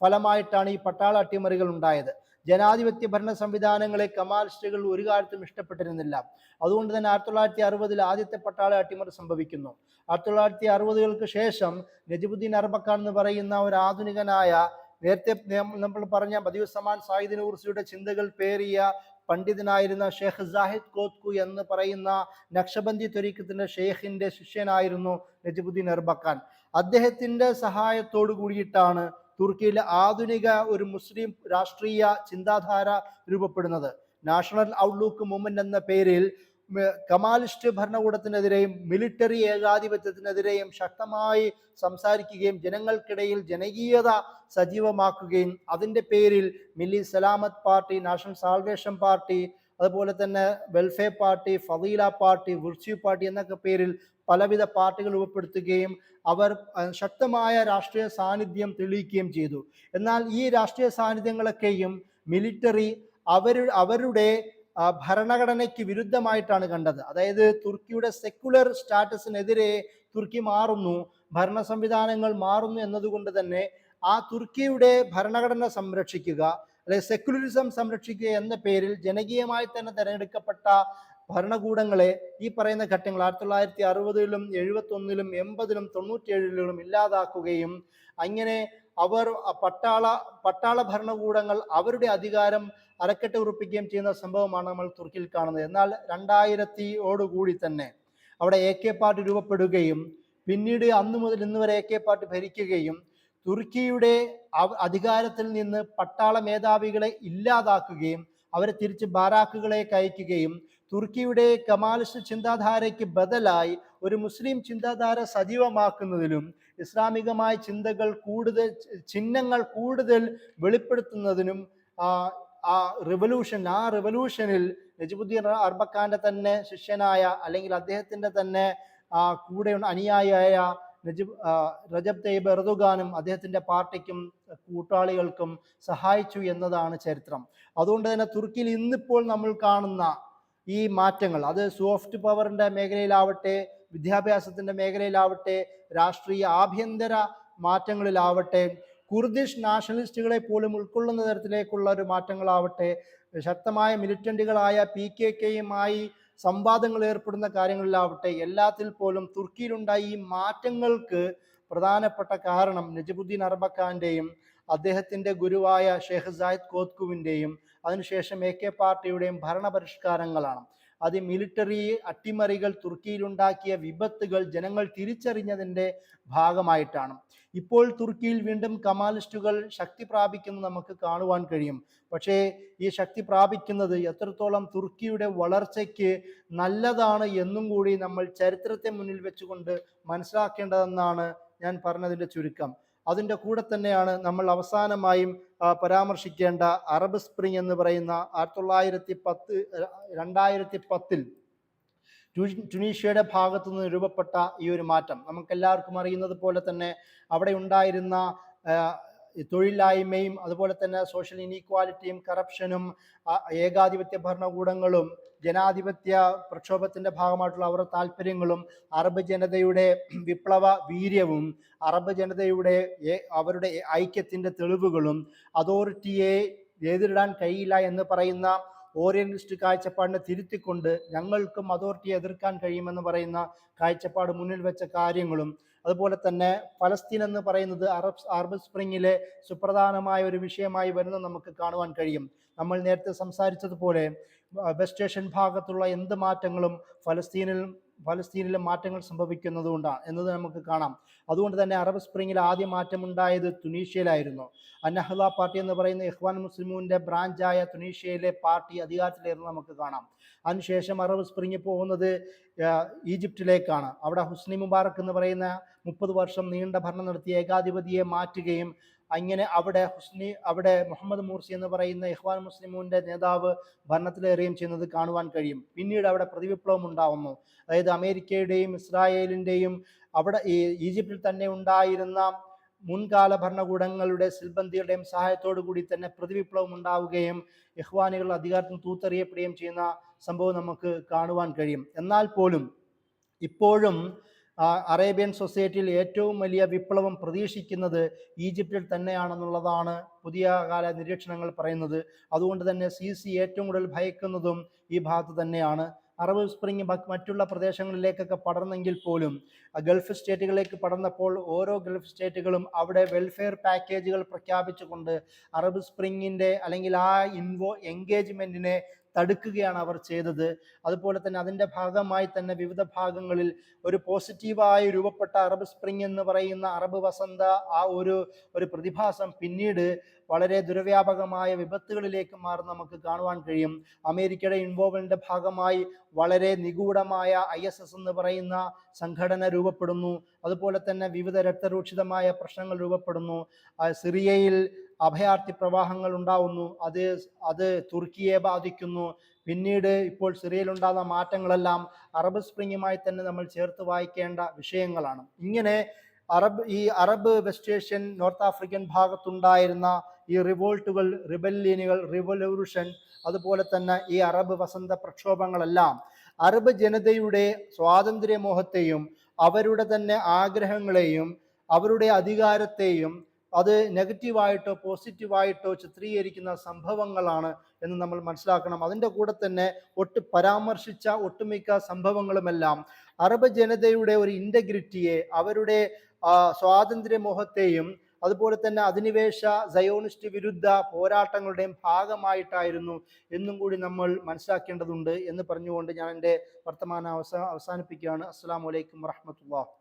ഫലമായിട്ടാണ് ഈ പട്ടാള അട്ടിമറികൾ ഉണ്ടായത്. ജനാധിപത്യ ഭരണ സംവിധാനങ്ങളെ കമാലിസ്റ്റുകൾ ഒരു കാലത്തും ഇഷ്ടപ്പെട്ടിരുന്നില്ല. അതുകൊണ്ട് തന്നെ 1960 ആദ്യത്തെ പട്ടാള അട്ടിമറി സംഭവിക്കുന്നു. 1960 ശേഷം നജിബുദ്ദീൻ അർബക്കാൻ എന്ന് പറയുന്ന ഒരു ആധുനികനായ, നേരത്തെ നമ്മൾ പറഞ്ഞ ബദിയുസ്സമാൻ സായിദ് നൂർസിയുടെ ചിന്തകൾ പേറിയ പണ്ഡിതനായിരുന്ന ഷെയ്ഖ് സാഹിദ് കോത്കു എന്ന് പറയുന്ന നക്ഷബന്ദി ത്വരീഖത്തിന്റെ ഷെയ്ഖിന്റെ ശിഷ്യനായിരുന്നു നജിബുദ്ദീൻ അർബക്കാൻ. അദ്ദേഹത്തിന്റെ സഹായത്തോടു കൂടിയിട്ടാണ് തുർക്കിയിലെ ആധുനിക ഒരു മുസ്ലിം രാഷ്ട്രീയ ചിന്താധാര രൂപപ്പെടുന്നത്. നാഷണൽ ഔട്ട്ലുക്ക് മൂവ്മെന്റ് എന്ന പേരിൽ കമാലിസ്റ്റ് ഭരണകൂടത്തിനെതിരെയും മിലിറ്ററി ഏകാധിപത്യത്തിനെതിരെയും ശക്തമായി സംസാരിക്കുകയും ജനങ്ങൾക്കിടയിൽ ജനകീയത സജീവമാക്കുകയും അതിൻ്റെ പേരിൽ മില്ലി സലാമത്ത് പാർട്ടി, നാഷണൽ സാൽവേഷൻ പാർട്ടി, അതുപോലെ തന്നെ welfare party, Fadila party, virtue party എന്നൊക്കെ പേരിൽ പലവിധ പാർട്ടികൾ രൂപപ്പെടുത്തുകയും അവർ ശക്തമായ രാഷ്ട്രീയ സാന്നിധ്യം തെളിയിക്കുകയും ചെയ്തു. എന്നാൽ ഈ രാഷ്ട്രീയ സാന്നിധ്യങ്ങളൊക്കെയും മിലിറ്ററി അവരുടെ ഭരണഘടനയ്ക്ക് വിരുദ്ധമായിട്ടാണ് കണ്ടത്. അതായത് തുർക്കിയുടെ സെക്കുലർ സ്റ്റാറ്റസിനെതിരെ തുർക്കി മാറുന്നു, ഭരണ സംവിധാനങ്ങൾ മാറുന്നു എന്നതുകൊണ്ട് തന്നെ ആ തുർക്കിയുടെ ഭരണഘടന സംരക്ഷിക്കുക, അല്ലെങ്കിൽ സെക്കുലറിസം സംരക്ഷിക്കുക എന്ന പേരിൽ ജനകീയമായി തന്നെ തിരഞ്ഞെടുക്കപ്പെട്ട ഭരണകൂടങ്ങളെ ഈ പറയുന്ന ഘട്ടങ്ങൾ 1960, 71, 80, 97 ഇല്ലാതാക്കുകയും അങ്ങനെ അവർ പട്ടാള ഭരണകൂടങ്ങൾ അവരുടെ അധികാരം അരക്കെട്ട് ഉറപ്പിക്കുകയും ചെയ്യുന്ന സംഭവമാണ് നമ്മൾ തുർക്കിയിൽ കാണുന്നത്. എന്നാൽ 2000 തന്നെ അവിടെ AK പാർട്ടി രൂപപ്പെടുകയും പിന്നീട് അന്ന് മുതൽ ഇന്ന് വരെ AK പാർട്ടി ഭരിക്കുകയും തുർക്കിയുടെ അധികാരത്തിൽ നിന്ന് പട്ടാള മേധാവികളെ ഇല്ലാതാക്കുകയും അവരെ തിരിച്ച് ബാരാക്കുകളേക്ക് അയക്കുകയും തുർക്കിയുടെ കമാലിസ്റ്റ് ചിന്താധാരയ്ക്ക് ബദലായി ഒരു മുസ്ലിം ചിന്താധാര സജീവമാക്കുന്നതിലും ഇസ്ലാമികമായ ചിഹ്നങ്ങൾ കൂടുതൽ വെളിപ്പെടുത്തുന്നതിനും ആ റിവല്യൂഷനിൽ നജിബുദ്ദീൻ അർബക്കാന്റെ തന്നെ ശിഷ്യനായ അല്ലെങ്കിൽ അദ്ദേഹത്തിന്റെ തന്നെ കൂടെ അനുയായിയായ റജബ് തയ്യിബ് എർദോഗാനും അദ്ദേഹത്തിന്റെ പാർട്ടിക്കും കൂട്ടാളികൾക്കും സഹായിച്ചു എന്നതാണ് ചരിത്രം. അതുകൊണ്ട് തന്നെ തുർക്കിയിൽ ഇന്നിപ്പോൾ നമ്മൾ കാണുന്ന ഈ മാറ്റങ്ങൾ, അത് സോഫ്റ്റ് പവറിന്റെ മേഖലയിലാവട്ടെ, വിദ്യാഭ്യാസത്തിന്റെ മേഖലയിലാവട്ടെ, രാഷ്ട്രീയ ആഭ്യന്തര മാറ്റങ്ങളിലാവട്ടെ, കുർദിഷ് നാഷണലിസ്റ്റുകളെ പോലും ഉൾക്കൊള്ളുന്ന തരത്തിലേക്കുള്ള ഒരു മാറ്റങ്ങളാവട്ടെ, ശക്തമായ മിലിറ്റന്റുകളായ PKK-യുമായി സംവാദങ്ങൾ ഏർപ്പെടുന്ന കാര്യങ്ങളിലാവട്ടെ, എല്ലാത്തിൽ പോലും തുർക്കിയിലുണ്ടായ ഈ മാറ്റങ്ങൾക്ക് പ്രധാനപ്പെട്ട കാരണം നജിബുദ്ദീൻ അർബക്കാന്റെയും അദ്ദേഹത്തിന്റെ ഗുരുവായ ഷെയ്ഖ് സായിദ് കോത്കുവിന്റെയും അതിനുശേഷം AK പാർട്ടിയുടെയും ഭരണപരിഷ്കാരങ്ങളാണ്. അത് മിലിറ്ററി അട്ടിമറികൾ, തുർക്കിയിലുണ്ടാക്കിയ വിപത്തുകൾ ജനങ്ങൾ തിരിച്ചറിഞ്ഞതിൻ്റെ ഭാഗമായിട്ടാണ്. ഇപ്പോൾ തുർക്കിയിൽ വീണ്ടും കമാലിസ്റ്റുകൾ ശക്തി പ്രാപിക്കുന്നത് നമുക്ക് കാണുവാൻ കഴിയും. പക്ഷേ ഈ ശക്തി പ്രാപിക്കുന്നത് എത്രത്തോളം തുർക്കിയുടെ വളർച്ചയ്ക്ക് നല്ലതാണ് എന്നും കൂടി നമ്മൾ ചരിത്രത്തെ മുന്നിൽ വെച്ചുകൊണ്ട് മനസ്സിലാക്കേണ്ടതെന്നാണ് ഞാൻ പറഞ്ഞതിൻ്റെ ചുരുക്കം. അതിൻ്റെ കൂടെ തന്നെയാണ് നമ്മൾ അവസാനമായും പരാമർശിക്കേണ്ട അറബ് സ്പ്രിംഗ് എന്ന് പറയുന്ന 2010 ട്യൂണീഷ്യയുടെ ഭാഗത്തു നിന്ന് രൂപപ്പെട്ട ഈ ഒരു മാറ്റം. നമുക്കെല്ലാവർക്കും അറിയുന്നത് പോലെ തന്നെ അവിടെ ഉണ്ടായിരുന്ന തൊഴിലില്ലായ്മയും അതുപോലെ തന്നെ സോഷ്യൽ ഇനീക്വാലിറ്റിയും കറപ്ഷനും ഏകാധിപത്യ ഭരണകൂടങ്ങളും ജനാധിപത്യ പ്രക്ഷോഭത്തിന്റെ ഭാഗമായിട്ടുള്ള അവരുടെ താല്പര്യങ്ങളും അറബ് ജനതയുടെ വിപ്ലവ വീര്യവും അറബ് ജനതയുടെ അവരുടെ ഐക്യത്തിന്റെ തെളിവുകളും അതോറിറ്റിയെ എതിരിടാൻ കഴിയില്ല എന്ന് പറയുന്ന ഓറിയന്റലിസ്റ്റ് കാഴ്ചപ്പാടിനെ തിരുത്തിക്കൊണ്ട് ഞങ്ങൾക്കും അതോറിറ്റിയെ എതിർക്കാൻ കഴിയുമെന്ന് പറയുന്ന കാഴ്ചപ്പാട് മുന്നിൽ വെച്ച കാര്യങ്ങളും, അതുപോലെ തന്നെ ഫലസ്തീൻ എന്ന് പറയുന്നത് അറബ് സ്പ്രിങ്ങിലെ സുപ്രധാനമായ ഒരു വിഷയമായി വരുന്നത് നമുക്ക് കാണുവാൻ കഴിയും. നമ്മൾ നേരത്തെ സംസാരിച്ചതുപോലെ വെസ്റ്റ് ഏഷ്യൻ ഭാഗത്തുള്ള എന്ത് മാറ്റങ്ങളും ഫലസ്തീനിലും മാറ്റങ്ങൾ സംഭവിക്കുന്നതുകൊണ്ടാണ് എന്നത് നമുക്ക് കാണാം. അതുകൊണ്ട് തന്നെ അറബ് സ്പ്രിങ്ങിൽ ആദ്യ മാറ്റമുണ്ടായത് തുനീഷ്യയിലായിരുന്നു. അന്നഹ്ദ പാർട്ടി എന്ന് പറയുന്ന ഇഖ്വാൻ മുസ്ലിമൂന്റെ ബ്രാഞ്ചായ തുനീഷ്യയിലെ പാർട്ടി അധികാരത്തിലേറുന്ന നമുക്ക് കാണാം. അതിനുശേഷം അറബ് സ്പ്രിങ് പോകുന്നത് ഈജിപ്തിലേക്കാണ്. അവിടെ ഹുസ്നി മുബാറക് എന്ന് പറയുന്ന 30 വർഷം നീണ്ട ഭരണം നടത്തിയ ഏകാധിപതിയെ മാറ്റുകയും അങ്ങനെ അവിടെ മുഹമ്മദ് മൂർസി എന്ന് പറയുന്ന ഇഖ്വാൻ മുസ്ലിമൂന്റെ നേതാവ് ഭരണത്തിലേറുകയും ചെയ്യുന്നത് കാണുവാൻ കഴിയും. പിന്നീട് അവിടെ പ്രതിവിപ്ലവം ഉണ്ടാവുന്നു. അതായത് അമേരിക്കയുടെയും ഇസ്രായേലിന്റെയും അവിടെ ഈജിപ്തിൽ തന്നെ ഉണ്ടായിരുന്ന മുൻകാല ഭരണകൂടങ്ങളുടെ സിൽബന്ദികളുടെയും സഹായത്തോടു കൂടി തന്നെ പ്രതിവിപ്ലവം ഉണ്ടാവുകയും ഇഖ്വാനികൾ അധികാരത്തിൽ തൂത്തെറിയപ്പെടുകയും ചെയ്യുന്ന സംഭവം നമുക്ക് കാണുവാൻ കഴിയും. എന്നാൽ പോലും ഇപ്പോഴും അറേബ്യൻ സൊസൈറ്റിയിൽ ഏറ്റവും വലിയ വിപ്ലവം പ്രതീക്ഷിക്കുന്നത് ഈജിപ്തിൽ തന്നെയാണെന്നുള്ളതാണ് പുതിയ കാല നിരീക്ഷണങ്ങൾ പറയുന്നത്. അതുകൊണ്ട് തന്നെ സിസി ഏറ്റവും കൂടുതൽ ഭയക്കുന്നതും ഈ ഭാഗത്ത് തന്നെയാണ്. അറബ് സ്പ്രിങ് മറ്റുള്ള പ്രദേശങ്ങളിലേക്കൊക്കെ പടർന്നെങ്കിൽ പോലും ഗൾഫ് സ്റ്റേറ്റുകളിലേക്ക് പടർന്നപ്പോൾ ഓരോ ഗൾഫ് സ്റ്റേറ്റുകളും അവിടെ വെൽഫെയർ പാക്കേജുകൾ പ്രഖ്യാപിച്ചുകൊണ്ട് അറബ് സ്പ്രിങ്ങിൻ്റെ അല്ലെങ്കിൽ ആ എൻഗേജ്മെൻറ്റിനെ തടുക്കുകയാണ് അവർ ചെയ്തത്. അതുപോലെ തന്നെ അതിൻ്റെ ഭാഗമായി തന്നെ വിവിധ ഭാഗങ്ങളിൽ ഒരു പോസിറ്റീവായി രൂപപ്പെട്ട അറബ് സ്പ്രിംഗ് എന്ന് പറയുന്ന അറബ് വസന്ത ആ ഒരു പ്രതിഭാസം പിന്നീട് വളരെ ദുരവ്യാപകമായ വിപത്തുകളിലേക്ക് മാറുന്ന നമുക്ക് കാണുവാൻ കഴിയും. അമേരിക്കയുടെ ഇൻവോൾവ്മെന്റിന്റെ ഭാഗമായി വളരെ നിഗൂഢമായ ISS എന്ന് പറയുന്ന സംഘടന രൂപപ്പെടുന്നു. അതുപോലെ തന്നെ വിവിധ രക്തരൂക്ഷിതമായ പ്രശ്നങ്ങൾ രൂപപ്പെടുന്നു. സിറിയയിൽ അഭയാർത്ഥി പ്രവാഹങ്ങൾ ഉണ്ടാവുന്നു. അത് തുർക്കിയെ ബാധിക്കുന്നു. പിന്നീട് ഇപ്പോൾ സിറിയയിലുണ്ടാകുന്ന മാറ്റങ്ങളെല്ലാം അറബ് സ്പ്രിങ്ങുമായി തന്നെ നമ്മൾ ചേർത്ത് വായിക്കേണ്ട വിഷയങ്ങളാണ്. ഇങ്ങനെ Arab West Asian North African ഭാഗത്തുണ്ടായിരുന്ന ഈ റിവോൾട്ടുകൾ, റിവല്യൂഷൻ, അതുപോലെ തന്നെ ഈ അറബ് വസന്ത പ്രക്ഷോഭങ്ങളെല്ലാം അറബ് ജനതയുടെ സ്വാതന്ത്ര്യമോഹത്തെയും അവരുടെ തന്നെ ആഗ്രഹങ്ങളെയും അവരുടെ അധികാരത്തെയും അത് നെഗറ്റീവായിട്ടോ പോസിറ്റീവായിട്ടോ ചിത്രീകരിക്കുന്ന സംഭവങ്ങളാണ് എന്ന് നമ്മൾ മനസ്സിലാക്കണം. അതിൻ്റെ കൂടെ തന്നെ പരാമർശിച്ച ഒട്ടുമിക്ക സംഭവങ്ങളുമെല്ലാം അറബ് ജനതയുടെ ഒരു ഇൻറ്റഗ്രിറ്റിയെ, അവരുടെ സ്വാതന്ത്ര്യമോഹത്തെയും അതുപോലെ തന്നെ അധിനിവേശ സയോണിസ്റ്റ് വിരുദ്ധ പോരാട്ടങ്ങളുടെയും ഭാഗമായിട്ടായിരുന്നു എന്നും കൂടി നമ്മൾ മനസ്സിലാക്കേണ്ടതുണ്ട് എന്ന് പറഞ്ഞുകൊണ്ട് ഞാൻ എൻ്റെ വർത്തമാനം അവസാനിപ്പിക്കുകയാണ്. അസ്സലാമു അലൈക്കും വറഹ്മത്തുള്ളാഹി.